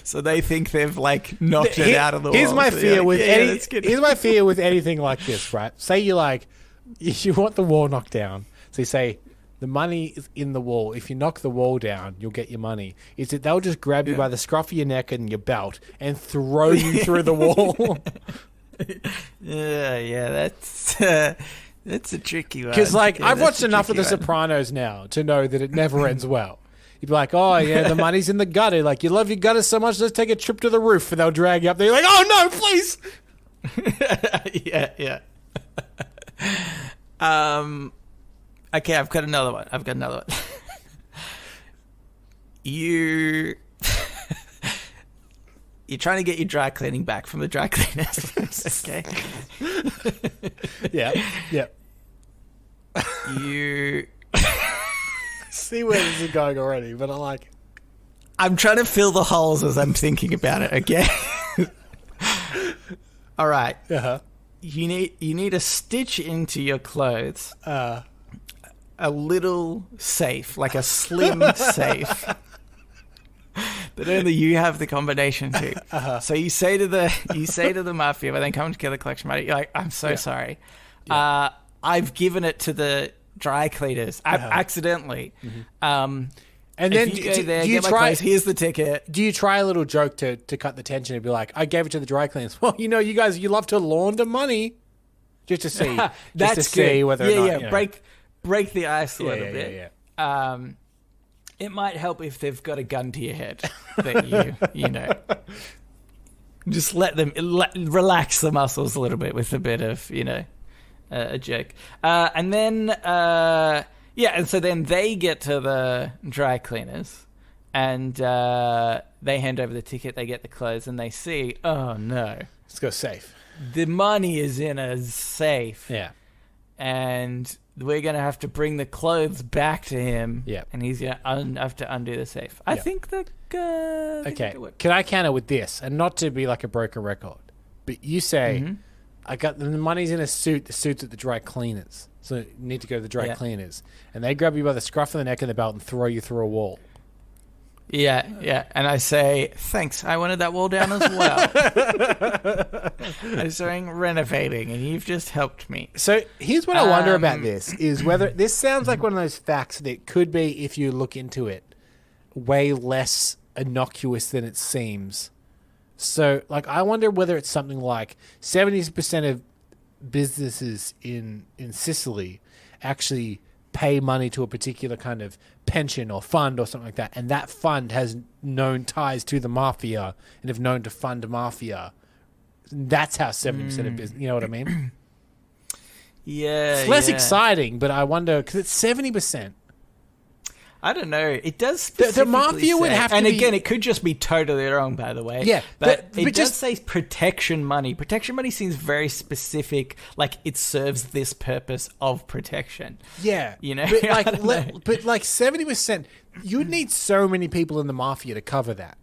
So they think they've like knocked it out of the wall. Here's my fear here's my fear with anything like this, right? Say you want the wall knocked down. So you say, the money is in the wall. If you knock the wall down, you'll get your money. Is that they'll just grab you by the scruff of your neck and your belt and throw you through the wall? That's a tricky one. Because I've watched enough of The Sopranos now to know that it never ends well. You'd be like, oh yeah, the money's in the gutter. Like, you love your gutter so much, let's take a trip to the roof, and they'll drag you up there. You're like, oh no, please. Yeah. Okay, I've got another one. You're trying to get your dry cleaning back from the dry cleaners. Okay. Yeah. You see where this is going already, but I'm trying to fill the holes as I'm thinking about it. Okay. All right. Uh-huh. You need to stitch into your clothes a little safe, like a slim safe that only you have the combination to. Uh-huh. So you say to the mafia when they come to kill the collection money, you're like, I'm so sorry. Yeah. I've given it to the dry cleaners accidentally. Mm-hmm. And then if you go there, do you get my try? clothes, here's the ticket. Do you try a little joke to cut the tension and be like, "I gave it to the dry cleaners." Well, you guys, you love to launder money, just to see, see whether or not. Yeah, break the ice a little bit. Yeah. It might help if they've got a gun to your head that you know. Just let them relax the muscles a little bit with a bit of a joke, and then. And so then they get to the dry cleaners and they hand over the ticket, they get the clothes, and they see, oh no. Let's go safe. The money is in a safe. Yeah. And we're going to have to bring the clothes back to him. Yeah. And he's going to have to undo the safe. I think that... okay. Can I counter with this? And not to be like a broken record, but you say, I got the money's in a suit, the suit's at the dry cleaners. So you need to go to the dry cleaners. And they grab you by the scruff of the neck and the belt and throw you through a wall. Yeah. And I say, thanks, I wanted that wall down as well. I was doing renovating and you've just helped me. So here's what I wonder about this, is whether this sounds like one of those facts that could be, if you look into it, way less innocuous than it seems. So, I wonder whether it's something like 70% of businesses in Sicily actually pay money to a particular kind of pension or fund or something like that, and that fund has known ties to the mafia and have known to fund mafia. That's how 70% of business, you know what I mean? Yeah, it's less exciting, but I wonder, because it's 70%. I don't know. It does the mafia would have to and be... again, it could just be totally wrong, by the way. Yeah. But it does say protection money. Protection money seems very specific, like it serves this purpose of protection. Yeah. But but 70%, you'd need so many people in the mafia to cover that.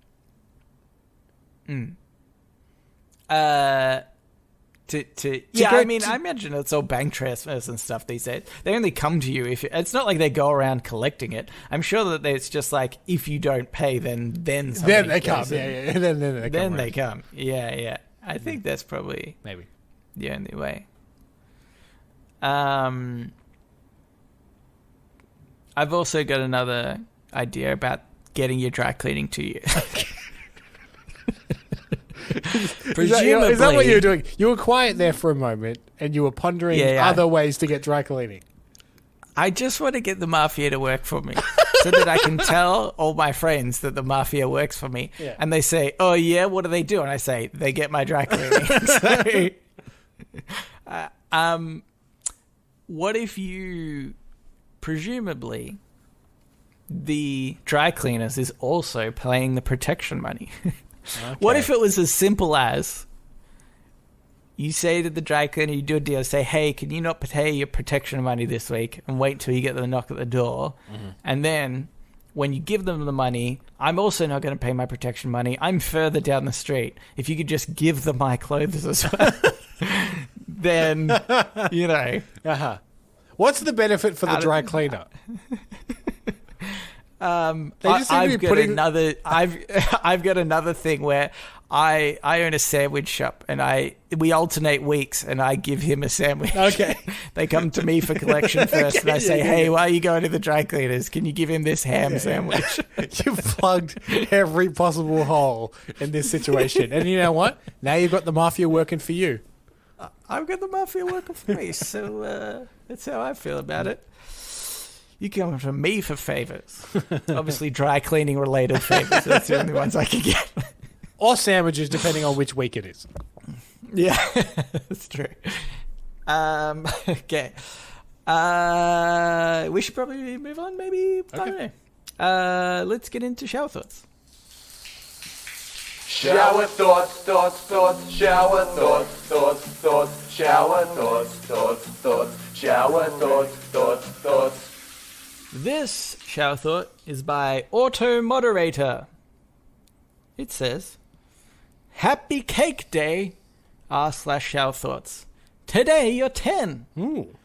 I imagine it's all bank transfers and stuff these days. They only come to you it's not like they go around collecting it. I'm sure that it's just like, if you don't pay, then they come. Yeah. Then they come. Yeah. I think that's probably maybe the only way. I've also got another idea about getting your dry cleaning to you. Presumably, is that what you were doing? You were quiet there for a moment, and you were pondering other ways to get dry cleaning. I just want to get the mafia to work for me, so that I can tell all my friends that the mafia works for me. Yeah. And they say, "Oh yeah, what do they do?" And I say, "They get my dry cleaning." What if you, presumably, the dry cleaners is also paying the protection money? Okay. What if it was as simple as you say to the dry cleaner, you do a deal, say, hey, can you not pay your protection money this week and wait till you get the knock at the door? Mm-hmm. And then when you give them the money, I'm also not going to pay my protection money. I'm further down the street. If you could just give them my clothes as well, then, Uh-huh. What's the benefit for the dry cleaner? I've got another thing where I own a sandwich shop and we alternate weeks and I give him a sandwich. Okay. They come to me for collection first and I say, hey, why are you going to the dry cleaners? Can you give him this ham sandwich? You've plugged every possible hole in this situation. And you know what? Now you've got the mafia working for you. I've got the mafia working for me. So that's how I feel about it. You come to me for favors. Obviously, dry cleaning related favors. That's the only ones I can get. Or sandwiches, depending on which week it is. Yeah, that's true. Okay. We should probably move on, maybe. Okay. I don't know. Let's get into shower thoughts. Shower thoughts, shower thoughts, shower thoughts, shower thoughts. This shower thought is by Auto Moderator. It says, Happy Cake Day, r/shower thoughts. Today you're 10. Ooh.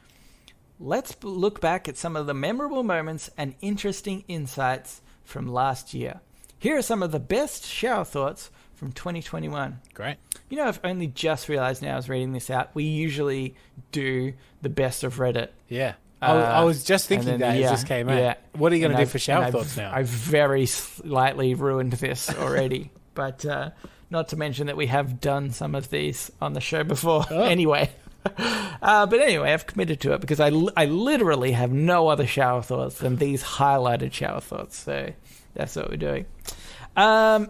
Let's look back at some of the memorable moments and interesting insights from last year. Here are some of the best shower thoughts from 2021. Great. I've only just realized now I was reading this out. We usually do the best of Reddit. Yeah. I was just thinking that as this came out. Yeah. What are you going to do for shower thoughts now? I've very slightly ruined this already, but not to mention that we have done some of these on the show before. Oh. Anyway. But anyway, I've committed to it because I literally have no other shower thoughts than these highlighted shower thoughts. So that's what we're doing. So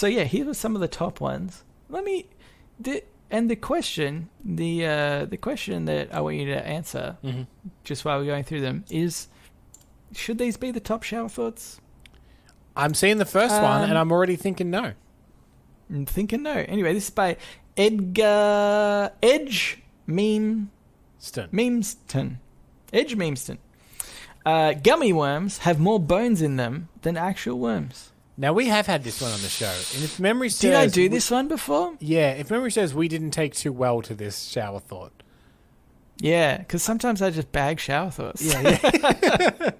yeah, here are some of the top ones. The question that I want you to answer, just while we're going through them, is: should these be the top shower thoughts? I'm seeing the first one, and I'm already thinking no. I'm thinking no. Anyway, this is by Edge Memeston. Edge Memeston. Gummy worms have more bones in them than actual worms. Now, we have had this one on the show. And if memory serves... Did I do this one before? Yeah, if memory serves, we didn't take too well to this shower thought. Yeah, because sometimes I just bag shower thoughts. Yeah.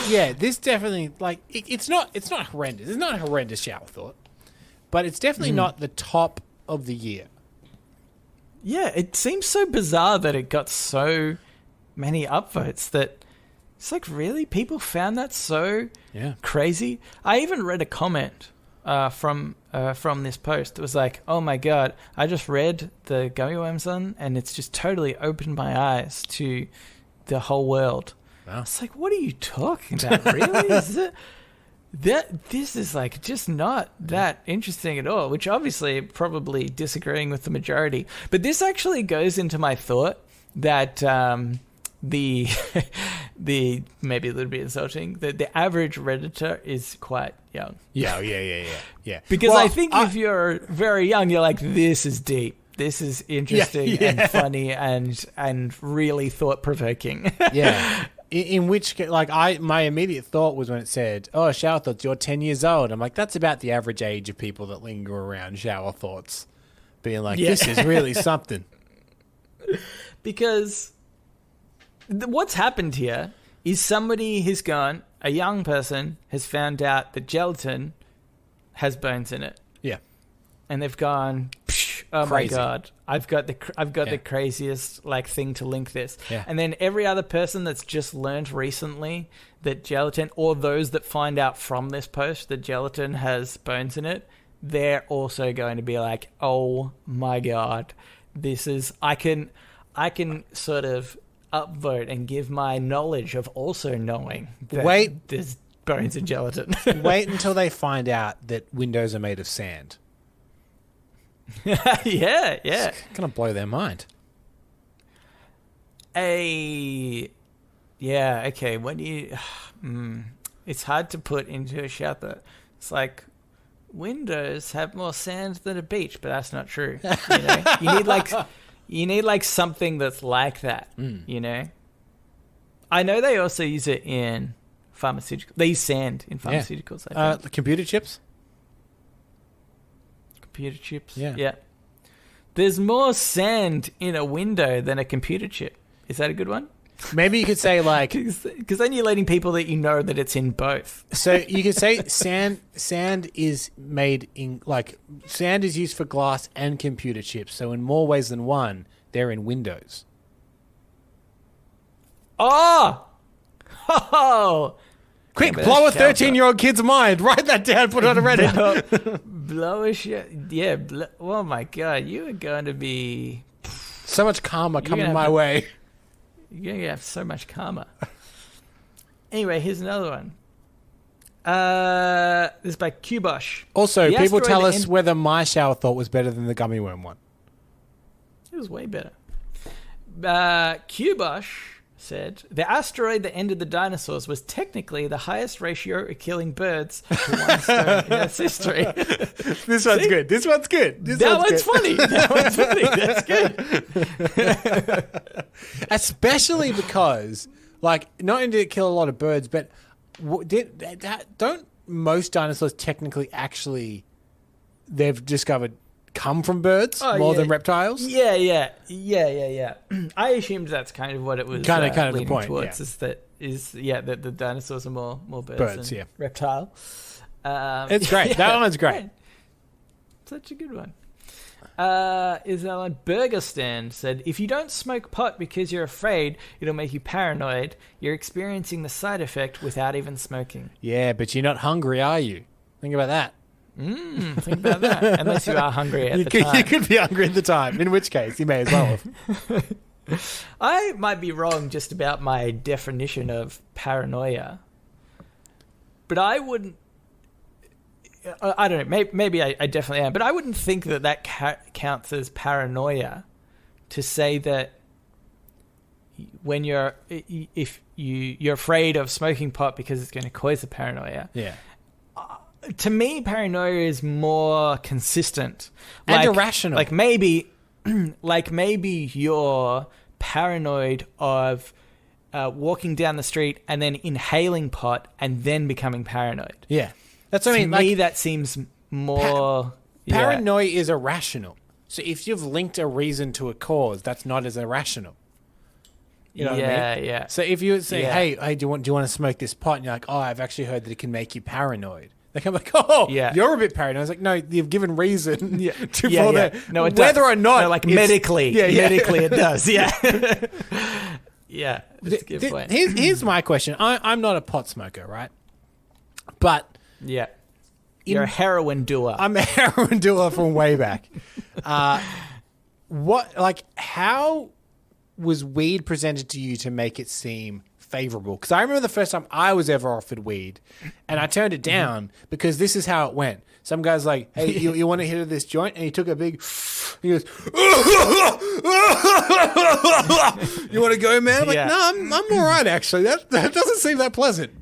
Yeah, this definitely, like, it's not horrendous. It's not a horrendous shower thought. But it's definitely not the top of the year. Yeah, it seems so bizarre that it got so many upvotes that it's like, really? People found that so crazy? I even read a comment from this post. It was like, oh my God, I just read the gummy worms one and it's just totally opened my eyes to the whole world. Wow. It's like, what are you talking about? Really? Is it... This is like just not that interesting at all, which obviously probably disagreeing with the majority. But this actually goes into my thought that the maybe a little bit insulting, that the average Redditor is quite young. Yeah. Because I think if you're very young, you're like, this is deep. This is interesting and funny and really thought-provoking. Yeah. In which, like, my immediate thought was when it said, oh, shower thoughts, you're 10 years old. I'm like, that's about the average age of people that linger around shower thoughts. Being like, this is really something. Because what's happened here is somebody has gone, a young person has found out that gelatin has bones in it. Yeah. And they've gone, oh Crazy. My God, I've got the craziest like thing to link this. Yeah. And then every other person that's just learned recently that gelatin, or those that find out from this post that gelatin has bones in it, they're also going to be like, oh my God, this is, I can sort of upvote and give my knowledge of also knowing that there's bones in gelatin. Wait until they find out that windows are made of sand. Yeah. It's gonna blow their mind. Okay. When you, it's hard to put into a shower. It's like windows have more sand than a beach, but that's not true. You know, you need like something that's like that. You know, I know they also use it in pharmaceuticals. They use sand in pharmaceuticals. I think. Computer chips. Computer chips. Yeah. There's more sand in a window than a computer chip. Is that a good one? Maybe you could say like... Because then you're letting people that you know that it's in both. So you could say sand is made in... Like, sand is used for glass and computer chips. So in more ways than one, they're in windows. Oh! Quick, blow a 13-year-old kid's mind. Write that down, put it on a Reddit. Blow a shit. Yeah. Oh, my God. You are going to be... So much karma coming my way. You're going to have so much karma. Anyway, here's another one. This is by Kubosh. Also, people tell us whether my shower thought was better than the gummy worm one. It was way better. Kubosh said, the asteroid that ended the dinosaurs was technically the highest ratio of killing birds to one stone in its history. This one's good. This one's good. That one's funny. That's good. Especially because, like, not only did it kill a lot of birds, but don't most dinosaurs technically actually, they've discovered, come from birds more than reptiles? Yeah. I assumed that's kind of what it was. Kind of the point. Towards, that the dinosaurs are more birds than reptile. It's great. That one's great. Such a good one. Isabella Burger Stand said, if you don't smoke pot because you're afraid it'll make you paranoid, you're experiencing the side effect without even smoking. Yeah, but you're not hungry, are you? Think about that. Think about that. Unless you are hungry at the time. You could be hungry at the time, in which case you may as well have. I might be wrong just about my definition of paranoia, but I wouldn't. I don't know. Maybe I definitely am, but I wouldn't think that counts as paranoia. To say that when you're afraid of smoking pot because it's going to cause a paranoia. Yeah. To me, paranoia is more consistent and irrational. Like maybe you're paranoid of walking down the street and then inhaling pot and then becoming paranoid. Yeah. That's what I mean. To me, that seems more... Paranoia is irrational. So if you've linked a reason to a cause, that's not as irrational. You know what I mean? Yeah. So if you say, hey, do you want to smoke this pot? And you're like, oh, I've actually heard that it can make you paranoid. Like, I'm like, you're a bit paranoid. I was like, no, you've given reason to fall there. No, it whether does. or not... No, like medically it does. Yeah. Yeah, that's a good point. Here's my question. I'm not a pot smoker, right? But... Yeah. You're a heroin doer. I'm a heroin doer from way back. How was weed presented to you to make it seem favorable? Because I remember the first time I was ever offered weed and I turned it down because this is how it went. Some guy's like, hey, you want to hit this joint? And he took a big, he goes, you want to go, man? I'm like, no, I'm all right, actually. That doesn't seem that pleasant.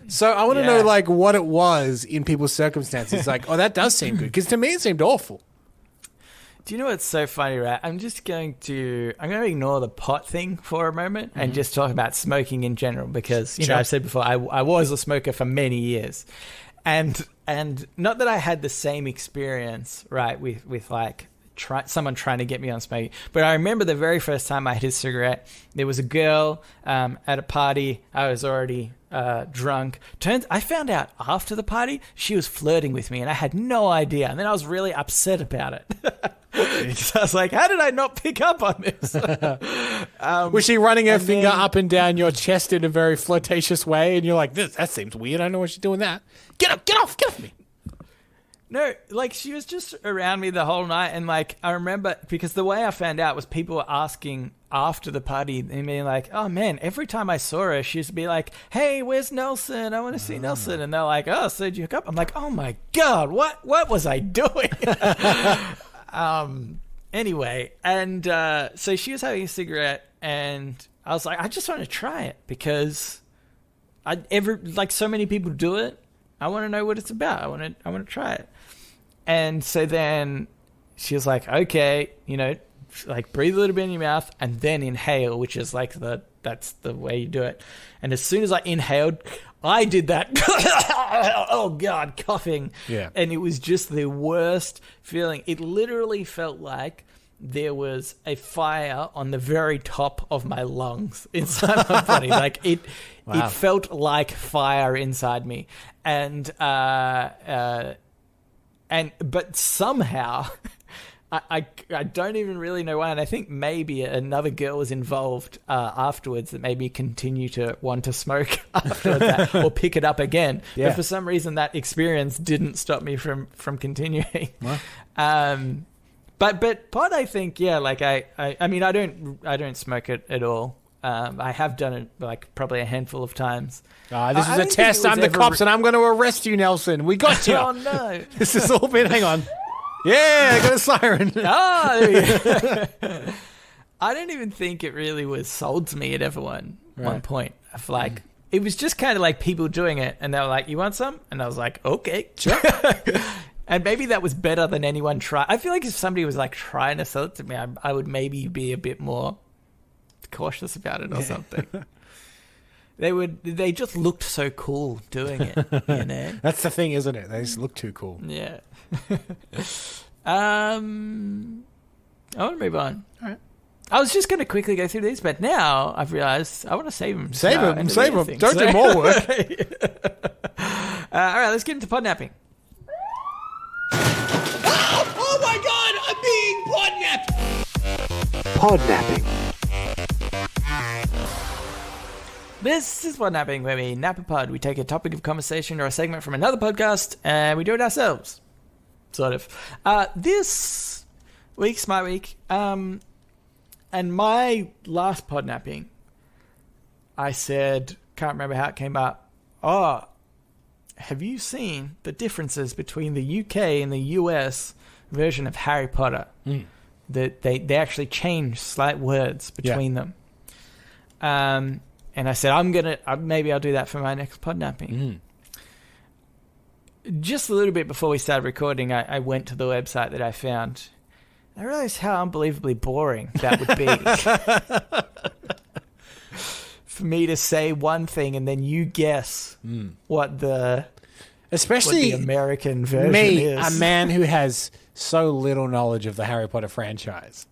So I want to know, like, what it was in people's circumstances. Like, oh, that does seem good. Because to me, it seemed awful. Do you know what's so funny, right? I'm going to ignore the pot thing for a moment and just talk about smoking in general. Because, you know, I've said before, I was a smoker for many years. And not that I had the same experience, right, with like, someone trying to get me on smoking. But I remember the very first time I hit a cigarette, there was a girl at a party. I was already drunk. I found out after the party she was flirting with me and I had no idea. And then I was really upset about it. So I was like, how did I not pick up on this? Was she running her finger up and down your chest in a very flirtatious way? And you're like, that seems weird. I don't know why she's doing that. Get off me. No, like she was just around me the whole night. And like, I remember because the way I found out was people were asking after the party and being like, oh man, every time I saw her, she used to be like, hey, where's Nelson? I want to see Nelson. And they're like, oh, so did you hook up? I'm like, oh my God, what was I doing? Anyway. And, so she was having a cigarette and I was like, I just want to try it because so many people do it. I want to know what it's about. I want to try it. And so then she was like, okay, you know, like breathe a little bit in your mouth and then inhale, which is like that's the way you do it. And as soon as I inhaled, I did that. Oh God, coughing. Yeah. And it was just the worst feeling. It literally felt like there was a fire on the very top of my lungs inside my body. Like it felt like fire inside me. And but somehow I don't even really know why. And I think maybe another girl was involved afterwards that made me continue to want to smoke afterwards or pick it up again. Yeah. But for some reason that experience didn't stop me from continuing. What? But pot, I think, like I mean, I don't smoke it at all. I have done it like probably a handful of times. This is a test. I'm the cops and I'm going to arrest you, Nelson. We got you. Oh no. This has all been, hang on. Yeah, I got a siren. I don't even think it really was sold to me at one point. Of like, it was just kind of like people doing it and they were like, you want some? And I was like, okay, sure. And maybe that was better than anyone try. I feel like if somebody was like trying to sell it to me, I would maybe be a bit more cautious about it or something. They just looked so cool doing it, you know? That's the thing, isn't it? They just look too cool. Yeah. I want to move on. All right. I was just going to quickly go through these, but now I've realized I want to save them. Save them. Don't do more work. All right, let's get into podnapping. Oh my God, I'm being Podnapping. This is Podnapping, where we nap a pod. We take a topic of conversation or a segment from another podcast, and we do it ourselves. Sort of. This week's my week. And my last Podnapping, I said, can't remember how it came up. Oh, have you seen the differences between the UK and the US version of Harry Potter? That they actually change slight words between them. And I said, maybe I'll do that for my next Podnapping. Just a little bit before we started recording, I went to the website that I found. I realized how unbelievably boring that would be. For me to say one thing and then you guess what the American version is. A man who has so little knowledge of the Harry Potter franchise.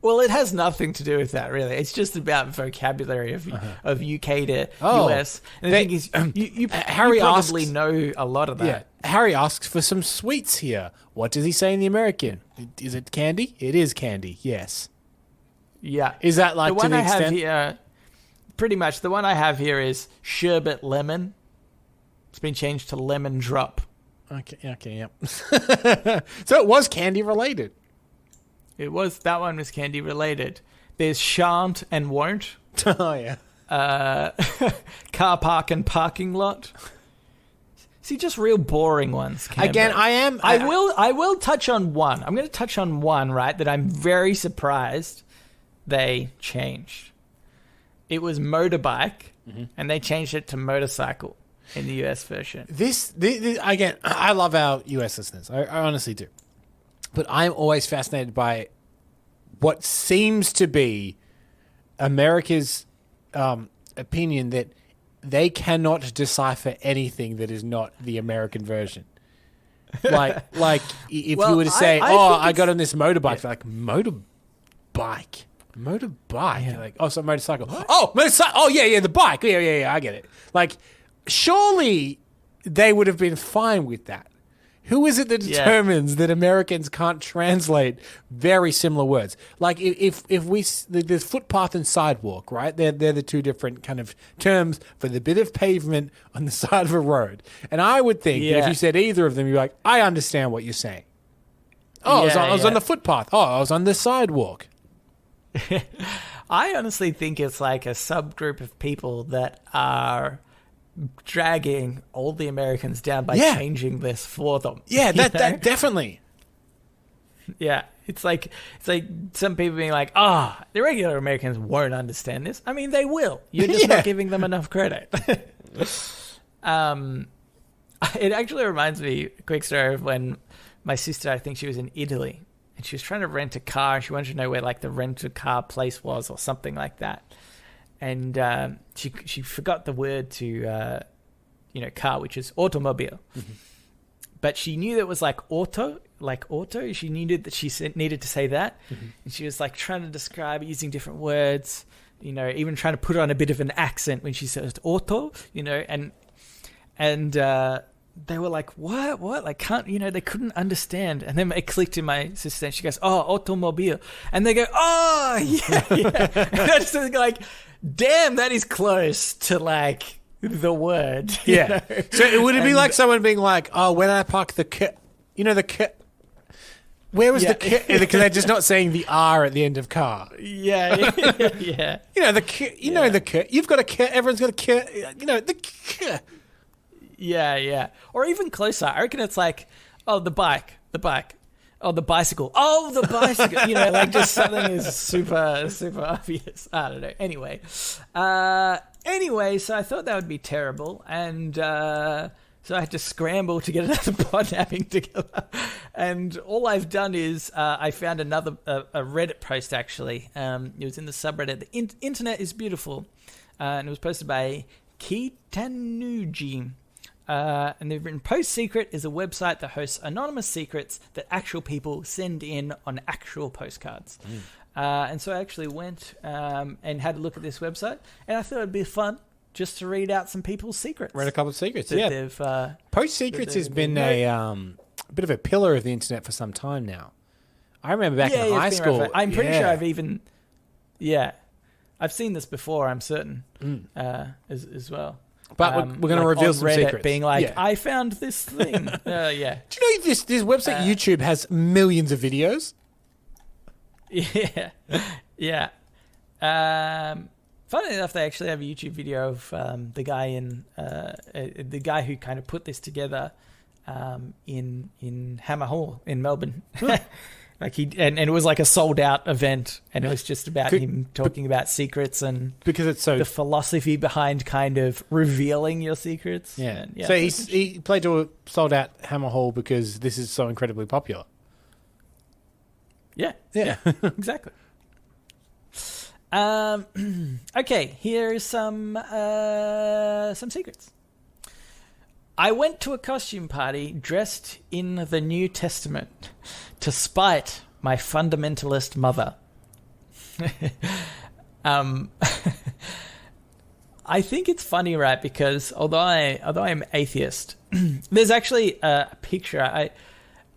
Well, it has nothing to do with that, really. It's just about vocabulary of UK to US. And the thing is, you probably know a lot of that. Yeah. Harry asks for some sweets here. What does he say in the American? Is it candy? It is candy, yes. Yeah. Is that like to the extent? Have here, pretty much. The one I have here is sherbet lemon. It's been changed to lemon drop. Okay, yep. So it was candy related. That one was candy related. There's shan't and won't. Oh, yeah. Car park and parking lot. See, just real boring ones. Canberra. Again, I will touch on one. I'm going to touch on one, right, that I'm very surprised they changed. It was motorbike, and they changed it to motorcycle in the US version. This again, I love our US listeners. I honestly do. But I'm always fascinated by what seems to be America's opinion that they cannot decipher anything that is not the American version. Like if you were to say, I got on this motorbike, they're like, motorbike? Yeah. Like, so motorcycle. Oh, motorcycle. Oh, yeah, the bike. Yeah, I get it. Like, surely they would have been fine with that. Who is it that determines that Americans can't translate very similar words? Like if there's footpath and sidewalk, right? They're the two different kind of terms for the bit of pavement on the side of a road. And I would think that if you said either of them, you're like, I understand what you're saying. Oh, I was on the footpath. Oh, I was on the sidewalk. I honestly think it's like a subgroup of people that are dragging all the Americans down by changing this for them. Yeah, that definitely. Yeah, it's like some people being like, the regular Americans won't understand this. I mean, they will. You're just not giving them enough credit. It actually reminds me, a quick story of when my sister, I think she was in Italy, and she was trying to rent a car, and she wanted to know where like the rent-a-car place was or something like that. And she forgot the word to, car, which is automobile. But she knew that it was like auto. She needed to say that. And she was like trying to describe it using different words, even trying to put on a bit of an accent when she says auto, and they were like, what? Like, can't, they couldn't understand. And then it clicked in my sister and she goes, automobile. And they go, yeah. And I just think like, damn, that is close to like the word. Yeah. So it would be like someone being like, when I park the car, the car. Where was the car? Because they're just not saying the R at the end of car. Yeah. The car. The car. You've got a car. Everyone's got a car. The car. Yeah. Or even closer. I reckon it's like, the bike. Oh, the bicycle. Oh, the bicycle. Like just something is super, super obvious. I don't know. Anyway, so I thought that would be terrible. And so I had to scramble to get another Podnapping together. And all I've done is I found another a Reddit post, actually. It was in the subreddit. The internet is beautiful. And it was posted by Kitanuji. And they've written, Post Secret is a website that hosts anonymous secrets that actual people send in on actual postcards. And so I actually went and had a look at this website, and I thought it'd be fun just to read out some people's secrets. Read a couple of secrets, Post Secrets has been a bit of a pillar of the internet for some time now. I remember back in high school. I'm pretty sure I've even... Yeah. I've seen this before, I'm certain, as well. But we're going to reveal some Reddit secrets. Being like, I found this thing. Yeah. Do you know this website YouTube has millions of videos? Yeah. Yeah. Funnily enough, they actually have a YouTube video of the guy who kind of put this together in Hammer Hall in Melbourne. Like and it was like a sold out event, and it was just about him talking about secrets and because it's so the philosophy behind kind of revealing your secrets. Yeah. So he played to a sold out Hammer Hall because this is so incredibly popular. Yeah. Exactly. Okay, here's some secrets. I went to a costume party dressed in the New Testament to spite my fundamentalist mother. I think it's funny, right? Because although I'm atheist, there's actually a picture.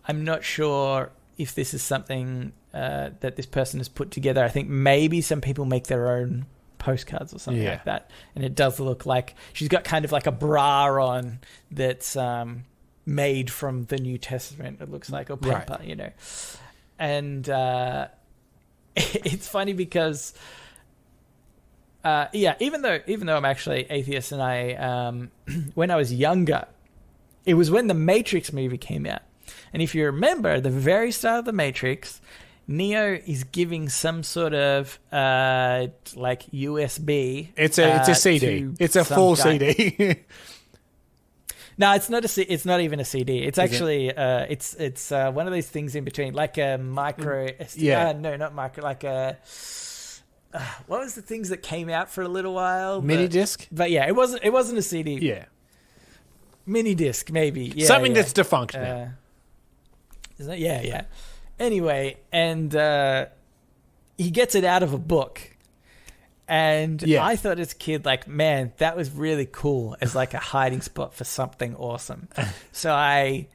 I'm not sure if this is something that this person has put together. I think maybe some people make their own postcards or something like that, and it does look like she's got kind of like a bra on that's made from the New Testament, it looks like, or paper, you know. And it's funny because even though I'm actually atheist, and I when I was younger, it was when the Matrix movie came out, and if you remember at the very start of the Matrix, Neo is giving some sort of like USB. It's a CD. It's a full CD. No, it's not it's not even a CD. It's actually it's one of those things in between, like a micro. No, not micro. Like a what was the things that came out for a little while? Mini disc. But yeah, it wasn't a CD. Yeah, mini disc maybe. Yeah, something that's defunct now. Yeah. Anyway, and he gets it out of a book. And I thought as a kid, like, man, that was really cool as like a hiding spot for something awesome. So I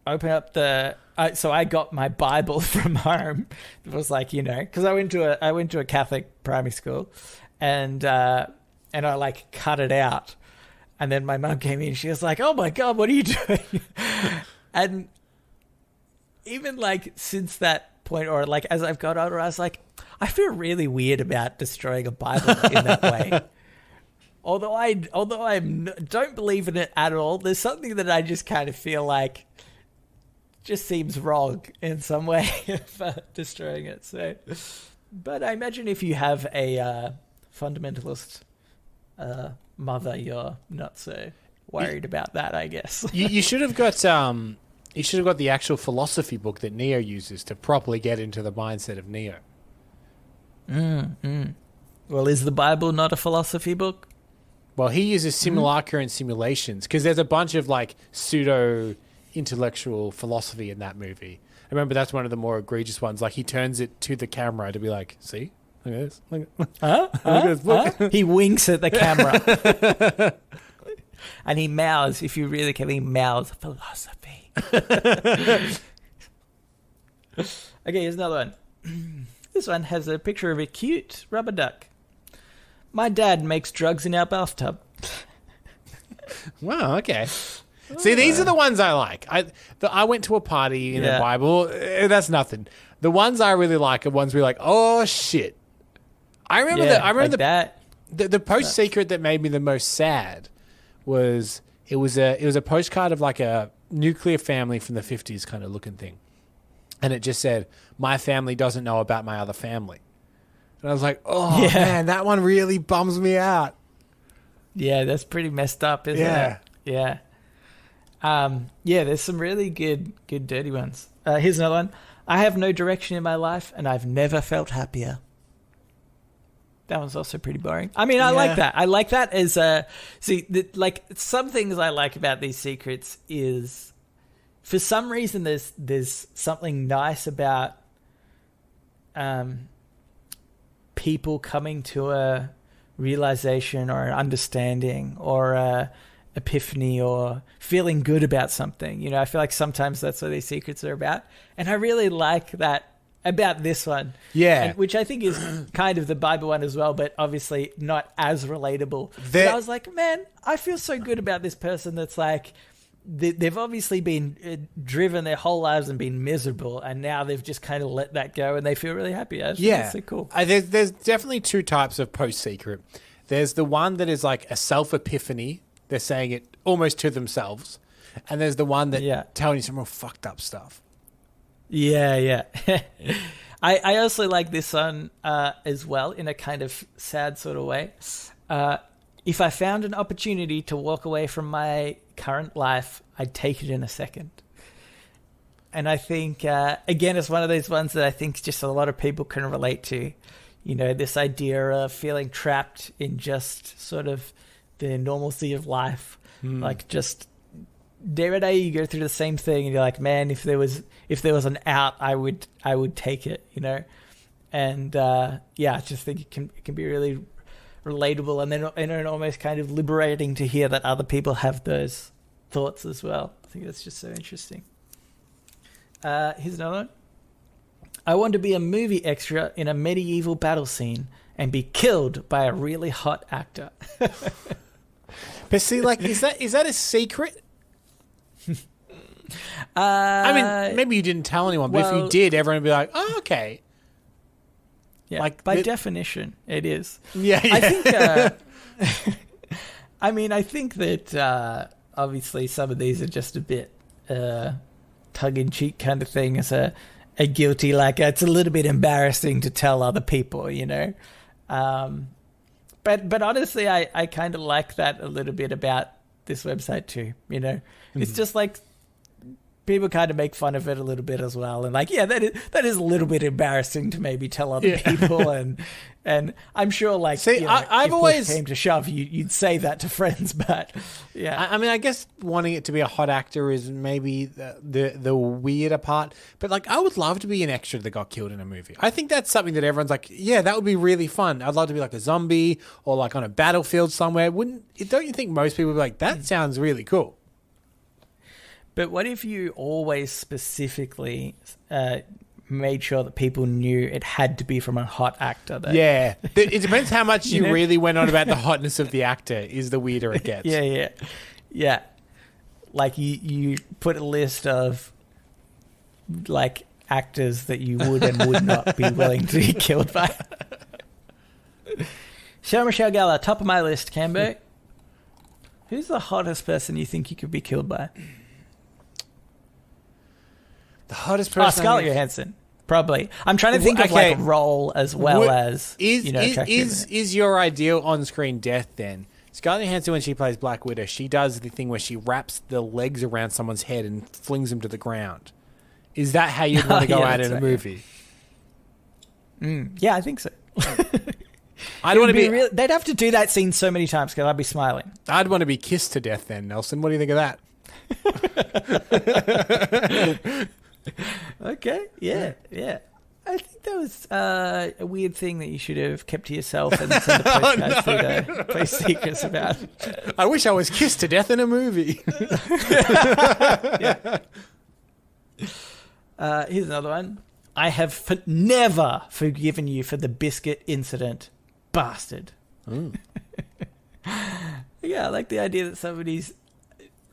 open up so I got my Bible from home. It was like, you know, because I went to a Catholic primary school, and I like cut it out. And then my mum came in, she was like, "Oh my God, what are you doing?" And even like since that point, or like as I've got older, I was like, I feel really weird about destroying a Bible in that way. Although I don't believe in it at all, there's something that I just kind of feel like just seems wrong in some way for destroying it. So, but I imagine if you have a fundamentalist mother, you're not so worried about that, I guess. You should have got you should have got the actual philosophy book that Neo uses to properly get into the mindset of Neo. Well, is the Bible not a philosophy book? Well, he uses simulacra and simulations because there's a bunch of like pseudo intellectual philosophy in that movie. I remember that's one of the more egregious ones. Like he turns it to the camera to be like, "See, look at this. Look at this book." He winks at the camera, and he mouths. If you really can, he mouths philosophy. Okay, here's another one. This one has a picture of a cute rubber duck. My dad makes drugs in our bathtub. Wow, okay. See, these are the ones I like. I went to a party in the Bible. That's nothing. The ones I really like are ones where you're like, oh shit. I remember the post secret that made me the most sad was it was a postcard of like a nuclear family from the 50s kind of looking thing. And it just said, "My family doesn't know about my other family." And I was like, oh, man, that one really bums me out. Yeah, that's pretty messed up, isn't it? Yeah. There's some really good dirty ones. Here's another one. I have no direction in my life, and I've never felt happier. That one's also pretty boring. I mean, I like that. I like that as some things I like about these secrets is, for some reason, there's something nice about people coming to a realization or an understanding or epiphany or feeling good about something. You know, I feel like sometimes that's what these secrets are about. And I really like that about this one. Yeah. Which I think is kind of the Bible one as well, but obviously not as relatable. But I was like, man, I feel so good about this person that's like, they've obviously been driven their whole lives and been miserable, and now they've just kind of let that go and they feel really happy. That's so cool. There's definitely two types of post-secret. There's the one that is like a self-epiphany. They're saying it almost to themselves. And there's the one that telling you some real fucked up stuff. Yeah. I also like this one as well, in a kind of sad sort of way. If I found an opportunity to walk away from my current life, I'd take it in a second. And I think, again, it's one of those ones that I think just a lot of people can relate to. You know, this idea of feeling trapped in just sort of the normalcy of life. Like, just day by day you go through the same thing and you're like, man, if there was an out, I would take it, you know? And I just think it can be really relatable, and then almost kind of liberating to hear that other people have those thoughts as well. I think that's just so interesting. Here's another one. I want to be a movie extra in a medieval battle scene and be killed by a really hot actor. But see, like, is that a secret? I mean, maybe you didn't tell anyone, but if you did, everyone would be like, oh, okay. Yeah, like by definition, it is. Yeah. I think. I think that obviously some of these are just a bit tongue-in-cheek kind of thing. As a guilty, like it's a little bit embarrassing to tell other people, you know. But honestly, I kind of like that a little bit about this website too. You know, it's just like, people kind of make fun of it a little bit as well, and like, that is a little bit embarrassing to maybe tell other people, and I'm sure, like, see, I've if always push came to shove, you'd say that to friends, but I mean, I guess wanting it to be a hot actor is maybe the weirder part, but like, I would love to be an extra that got killed in a movie. I think that's something that everyone's like, yeah, that would be really fun. I'd love to be like a zombie or like on a battlefield somewhere. Don't you think most people would be like, that sounds really cool? But what if you always specifically made sure that people knew it had to be from a hot actor? Though? Yeah. It depends how much you really went on about the hotness of the actor is the weirder it gets. Yeah. Like you put a list of like actors that you would and would not be willing to be killed by. Sarah Michelle Gellar, top of my list, Cambo. Who's the hottest person you think you could be killed by? The hottest person. Scarlett Johansson, probably. I'm trying to think of like a role as well as is your ideal on-screen death then? Scarlett Johansson, when she plays Black Widow, she does the thing where she wraps the legs around someone's head and flings them to the ground. Is that how you'd want to go out in a movie? Yeah, I think so. I'd want to be. They'd have to do that scene so many times because I'd be smiling. I'd want to be kissed to death then, Nelson. What do you think of that? Okay, yeah. I think that was a weird thing that you should have kept to yourself and sent a postcard through the Play Secrets about. I wish I was kissed to death in a movie. Here's another one. I have never forgiven you for the biscuit incident, bastard. Yeah, I like the idea that somebody's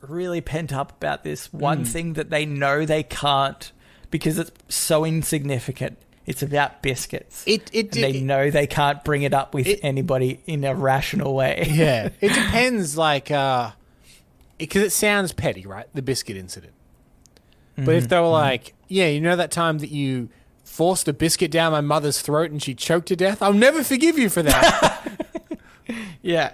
really pent up about this one thing that they know they can't because it's so insignificant. It's about biscuits. They know they can't bring it up with anybody in a rational way. Yeah. It depends, like, because it sounds petty, right? The biscuit incident. But if they were like, yeah, you know that time that you forced a biscuit down my mother's throat and she choked to death? I'll never forgive you for that. Yeah.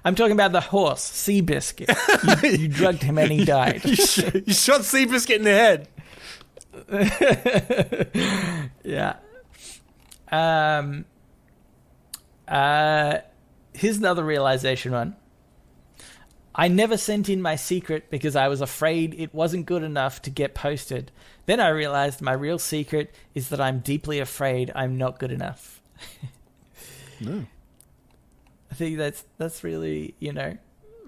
I'm talking about the horse, Seabiscuit. You drugged him and he died. You shot Seabiscuit in the head. Yeah. Here's another realization one. I never sent in my secret because I was afraid it wasn't good enough to get posted. Then I realized my real secret is that I'm deeply afraid I'm not good enough. No. I think that's really,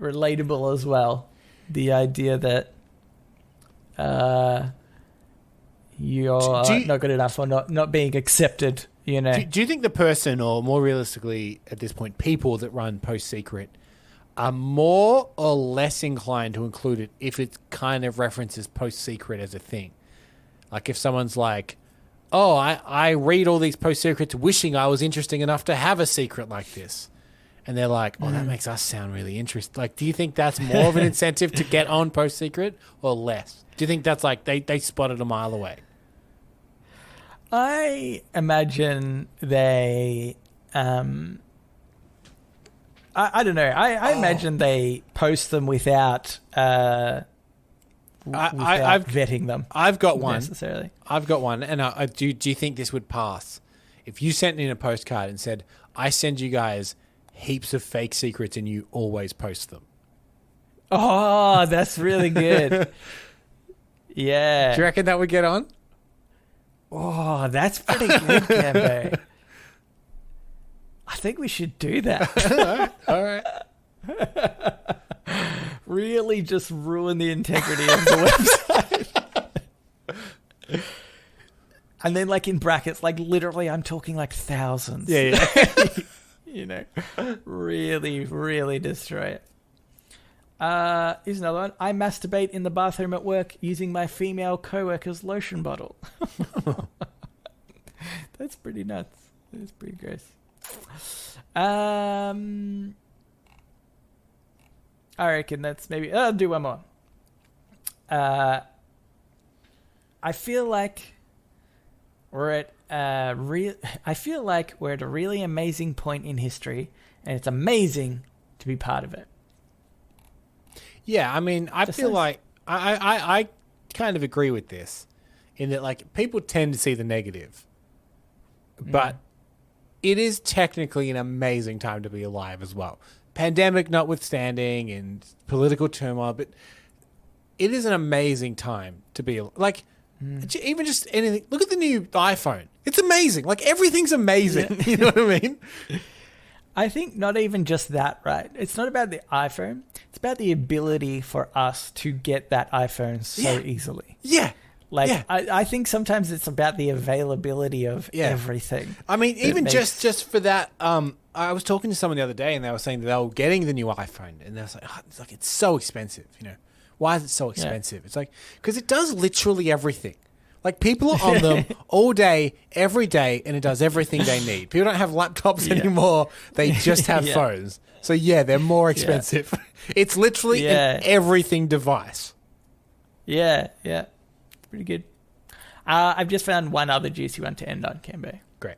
relatable as well. The idea that you're not good enough or not being accepted, you know. Do you think the person, or more realistically at this point, people that run Post Secret are more or less inclined to include it if it kind of references Post Secret as a thing? Like if someone's like, oh, I read all these Post Secrets wishing I was interesting enough to have a secret like this. And they're like, oh, that makes us sound really interesting. Like, do you think that's more of an incentive to get on Post Secret or less? Do you think that's like they spotted a mile away? I imagine they... I don't know. I imagine they post them without vetting them. I've got one. Necessarily. I've got one. And do you think this would pass? If you sent in a postcard and said, I send you guys heaps of fake secrets and you always post them. Oh, that's really good. Yeah. Do you reckon that would get on? Oh, that's pretty good, Cambo. I think we should do that. All right. Really just ruin the integrity of the website. And then, like, in brackets, like, literally, I'm talking, like, thousands. Yeah. You know, really, really destroy it. Here's another one. I masturbate in the bathroom at work using my female co-worker's lotion bottle. That's pretty nuts. That's pretty gross. I reckon that's maybe... I'll do one more. I feel like we're at a really amazing point in history, and it's amazing to be part of it. Yeah, I mean, I feel like I kind of agree with this in that, like, people tend to see the negative, but it is technically an amazing time to be alive as well. Pandemic notwithstanding and political turmoil, but it is an amazing time to be like, even just anything. Look at the new iPhone. It's amazing. Like, everything's amazing. Yeah. You know what I mean? I think not even just that, right? It's not about the iPhone. It's about the ability for us to get that iPhone so easily. Yeah. Like, I think sometimes it's about the availability of everything. I mean, even just for that, I was talking to someone the other day and they were saying that they were getting the new iPhone and they was like, it's so expensive, you know. Why is it so expensive? Yeah. It's like, because it does literally everything. Like, people are on them all day, every day, and it does everything they need. People don't have laptops anymore. They just have phones. So, they're more expensive. Yeah. It's literally an everything device. Yeah. Pretty good. I've just found one other juicy one to end on, Cambo. Great.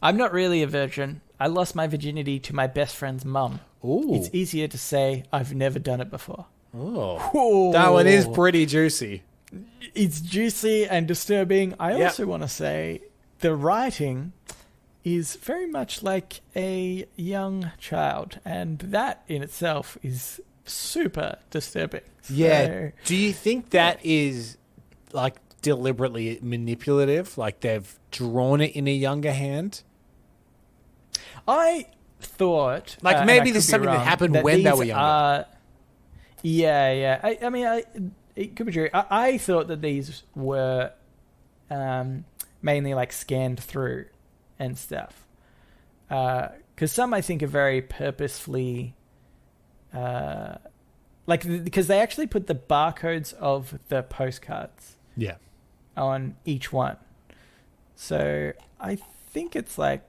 I'm not really a virgin. I lost my virginity to my best friend's mum. Ooh. It's easier to say I've never done it before. Oh. That one is pretty juicy. It's juicy and disturbing. I also want to say the writing is very much like a young child, and that in itself is super disturbing. Yeah. So, do you think that is, like, deliberately manipulative? Like, they've drawn it in a younger hand? I thought... Like, maybe there's something that happened when they were younger. Yeah. I mean, it could be true. I thought that these were mainly, like, scanned through and stuff. Because some, I think, are very purposefully... because they actually put the barcodes of the postcards on each one. So I think it's like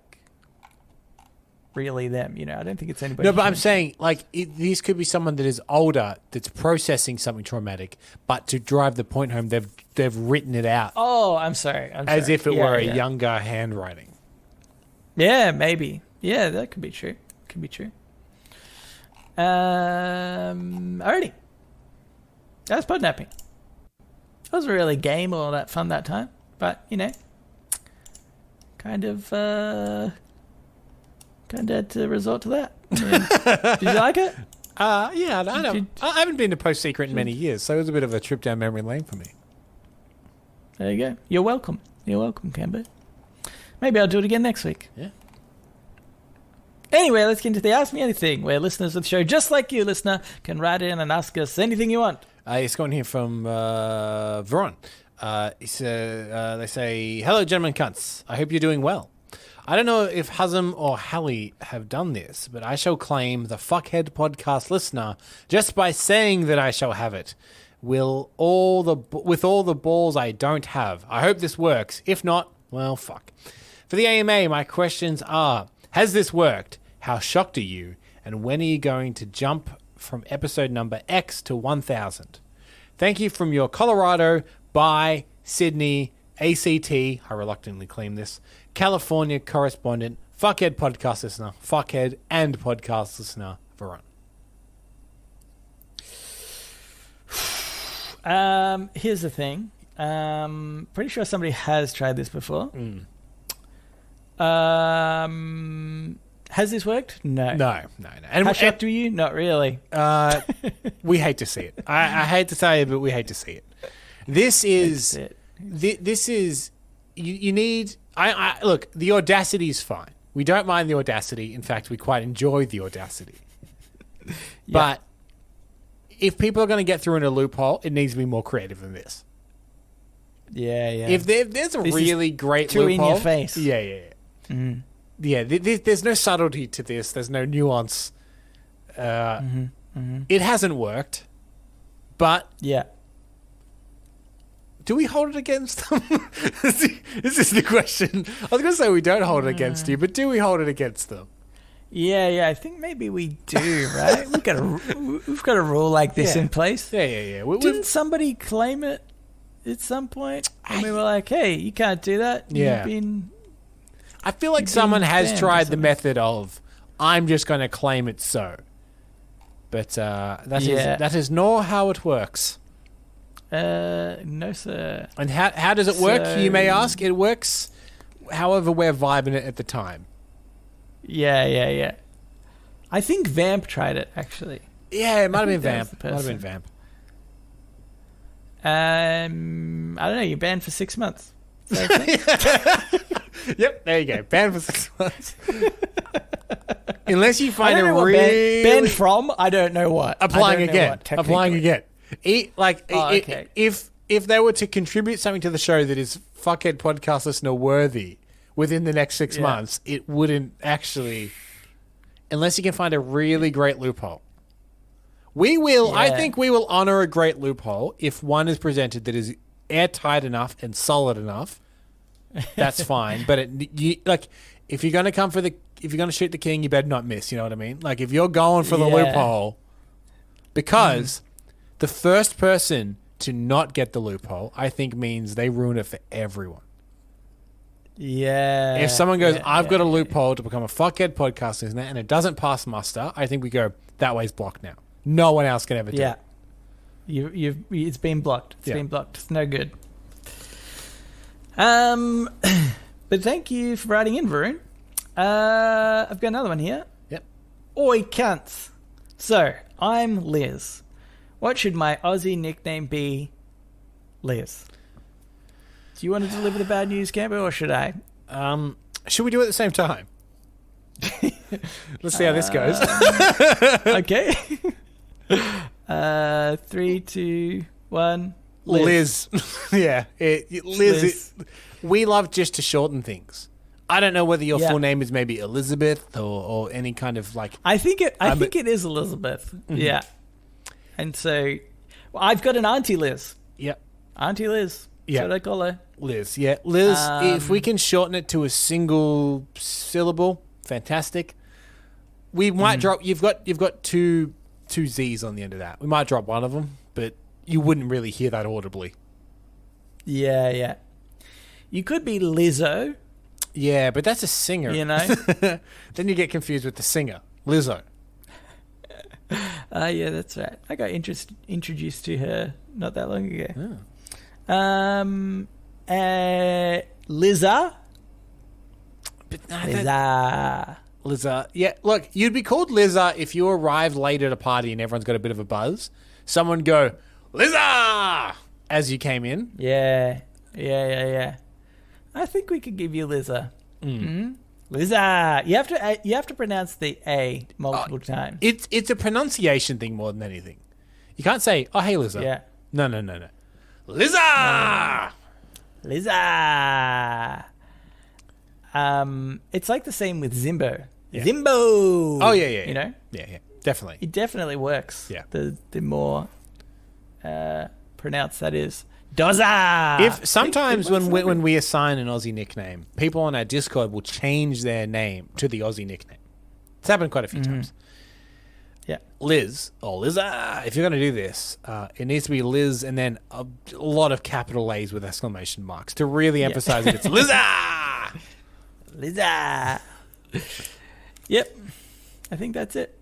really them, you know. I don't think it's anybody. No, but I'm saying, like, these could be someone that is older that's processing something traumatic, but to drive the point home, they've written it out. Oh, I'm sorry. As if it were a younger handwriting. Yeah, maybe. Yeah, that could be true. Could be true. Alrighty. That was Podnapping. It wasn't really game or all that fun that time, but, you know, kind of had to resort to that. Did you like it? Yeah, I haven't been to Post Secret in many years, so it was a bit of a trip down memory lane for me. There you go. You're welcome. You're welcome, Cambo. Maybe I'll do it again next week. Yeah. Anyway, let's get into the Ask Me Anything, where listeners of the show, just like you, listener, can write in and ask us anything you want. It's going here from Veron. They say, hello, gentlemen cunts. I hope you're doing well. I don't know if Hazem or Hallie have done this, but I shall claim the Fuckhead Podcast listener just by saying that I shall have it. With all the balls I don't have. I hope this works. If not, well, fuck. For the AMA, my questions are, has this worked? How shocked are you? And when are you going to jump from episode number X to 1000? Thank you from your Colorado, by Sydney, ACT, I reluctantly claim this, California correspondent, Fuckhead Podcast listener, Fuckhead and podcast listener, Veron. Here's the thing. Pretty sure somebody has tried this before. Has this worked? No. And how shocked were you? Not really. We hate to see it. I hate to tell you, but we hate to see it. This is you need. Look, the audacity is fine. We don't mind the audacity. In fact, we quite enjoy the audacity. Yeah. But if people are going to get through in a loophole, it needs to be more creative than this. Yeah. If there's a really great too loophole, in your face. Yeah. There's no subtlety to this. There's no nuance. It hasn't worked, but do we hold it against them? This is the question. I was going to say we don't hold it against you, but do we hold it against them? Yeah. I think maybe we do, right? We've got a rule like this in place. Yeah. Didn't somebody claim it at some point? And we were like, hey, you can't do that. Yeah. I feel like someone has tried the method of, I'm just going to claim it so. But that is not how it works. No, sir. And how does it work, you may ask? It works however we're vibing it at the time. Yeah. I think Vamp tried it, actually. Yeah, it might have been Vamp. I don't know. You're banned for 6 months. Yep, there you go. Banned for 6 months. Unless you find a really... Banned from? I don't know what. Applying again. If they were to contribute something to the show that is Fuckhead Podcast listener worthy within the next 6 months, it wouldn't actually... Unless you can find a really great loophole. We will... I think we will honour a great loophole if one is presented that is airtight enough and solid enough. That's fine. But if you're going to if you're going to shoot the king, you better not miss. You know what I mean? Like if you're going for the loophole, because the first person to not get the loophole, I think means they ruin it for everyone. Yeah. If someone goes, I've got a loophole to become a Fuckhead Podcast listener, and it doesn't pass muster, I think we go, that way's blocked now. No one else can ever do it. It's been blocked. It's been blocked. It's no good. But thank you for writing in, Varun. I've got another one here. Yep. Oi, cunts. So, I'm Liz. What should my Aussie nickname be? Liz. Do you want to deliver the bad news, Camber, or should I? Should we do it at the same time? Let's see how this goes. Okay. 3, 2, 1. Liz. Liz. We love just to shorten things. I don't know whether your full name is maybe Elizabeth or any kind of like... I think it is Elizabeth. Mm-hmm. Yeah. And so I've got an Auntie Liz. Yep. Auntie Liz. Yeah. What do I call her? Liz. Yeah. Liz, if we can shorten it to a single syllable, fantastic. We might drop... You've got two Z's on the end of that. We might drop one of them, but you wouldn't really hear that audibly. Yeah. You could be Lizzo. Yeah, but that's a singer. You know? Then you get confused with the singer, Lizzo. Yeah, that's right. I got introduced to her not that long ago. Oh. Liza. Liza. Yeah, look, you'd be called Liza if you arrived late at a party and everyone's got a bit of a buzz. Someone go, Liza! As you came in. Yeah. I think we could give you Liza. Liza. You have to pronounce the A multiple times. It's a pronunciation thing more than anything. You can't say, "Oh, hey, Liza." Yeah. No. Liza. Liza. It's like the same with Zimbo. Yeah. Zimbo. Oh yeah. You know? Yeah. Definitely. It definitely works. Yeah. The more pronounced that is. Doza. If sometimes when we assign an Aussie nickname, people on our Discord will change their name to the Aussie nickname. It's happened quite a few times. Yeah. Liz or Liza. If you're going to do this, it needs to be Liz and then a lot of capital A's with exclamation marks to really emphasize that it's Liza. Liza. Yep. I think that's it.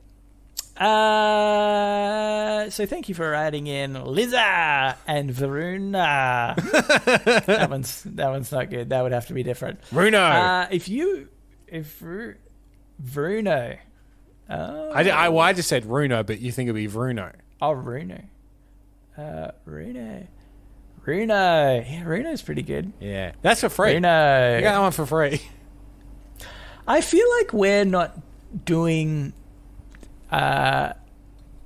So thank you for writing in Liza and Varuna. that one's not good. That would have to be different. Bruno. Bruno. Oh. I just said Runo, but you think it'd be Bruno. Oh, Bruno. Bruno. Yeah, Bruno's pretty good. Yeah. That's for free. Bruno. You got that one for free. I feel like we're not doing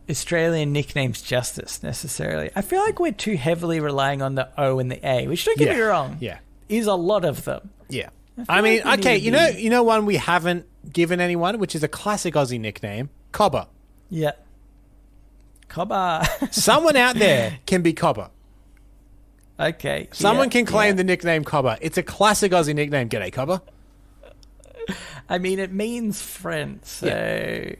Australian nicknames justice necessarily. I feel like we're too heavily relying on the O and the A, which, don't get me wrong, is a lot of them. Yeah. I mean, okay, you know one we haven't given anyone, which is a classic Aussie nickname, Cobber. Yeah. Cobber. Someone out there can be Cobber. Okay. Someone can claim the nickname Cobber. It's a classic Aussie nickname. G'day, Cobber. I mean, it means friend, so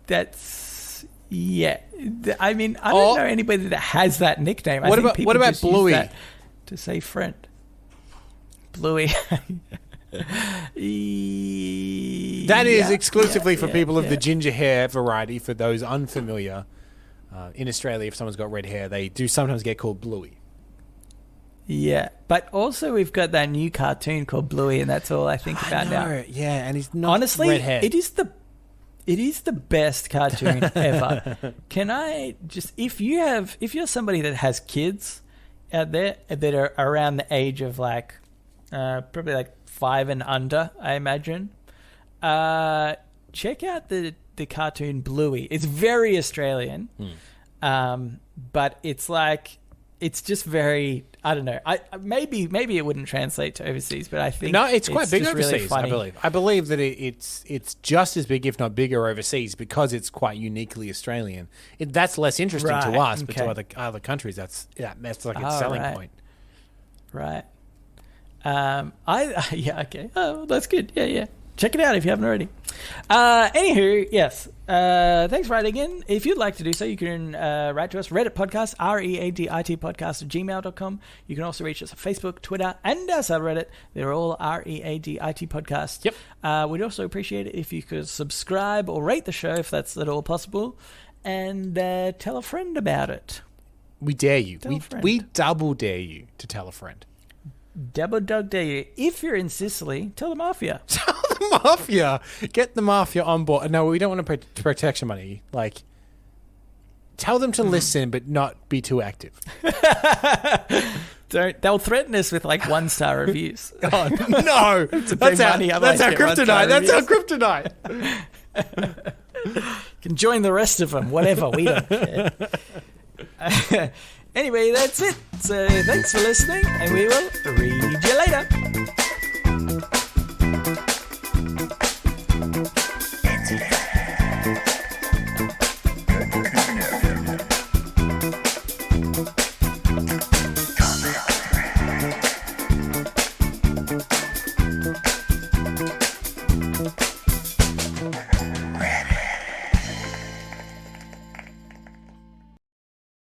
that's I mean, I don't know anybody that has that nickname. What about Bluey? Use that to say friend. Bluey. That is exclusively for people of the ginger hair variety. For those unfamiliar, in Australia, if someone's got red hair, they do sometimes get called Bluey. Yeah, but also we've got that new cartoon called Bluey, and that's all I think about now. Yeah, and he's not honestly redhead. It is the best cartoon ever. Can I just if you're somebody that has kids out there that are around the age of like probably like 5 and under, I imagine, check out the cartoon Bluey. It's very Australian, but it's just very, I don't know. Maybe it wouldn't translate to overseas, but I think it's quite big overseas. Really funny. I believe that it's just as big, if not bigger, overseas because it's quite uniquely Australian. That's less interesting to us, but to other countries, that's like its selling point. Right. Okay. Oh, that's good. Yeah. Check it out if you haven't already. Anywho, yes. Thanks for writing in. If you'd like to do so, you can write to us, Reddit podcast, READIT podcast at gmail.com. You can also reach us on Facebook, Twitter, and our subreddit. They're all READIT podcast. Yep. We'd also appreciate it if you could subscribe or rate the show if that's at all possible, and tell a friend about it. We dare you. We double dare you to tell a friend. Double dog dare you. If you're in Sicily, tell the Mafia. Tell the Mafia. Get the Mafia on board. No, we don't want protection money. Like, tell them to listen, but not be too active. They'll threaten us with like 1-star reviews. Oh, no. That's our kryptonite. Can join the rest of them, whatever. We don't care. Anyway, that's it. So thanks for listening, and we will read you later.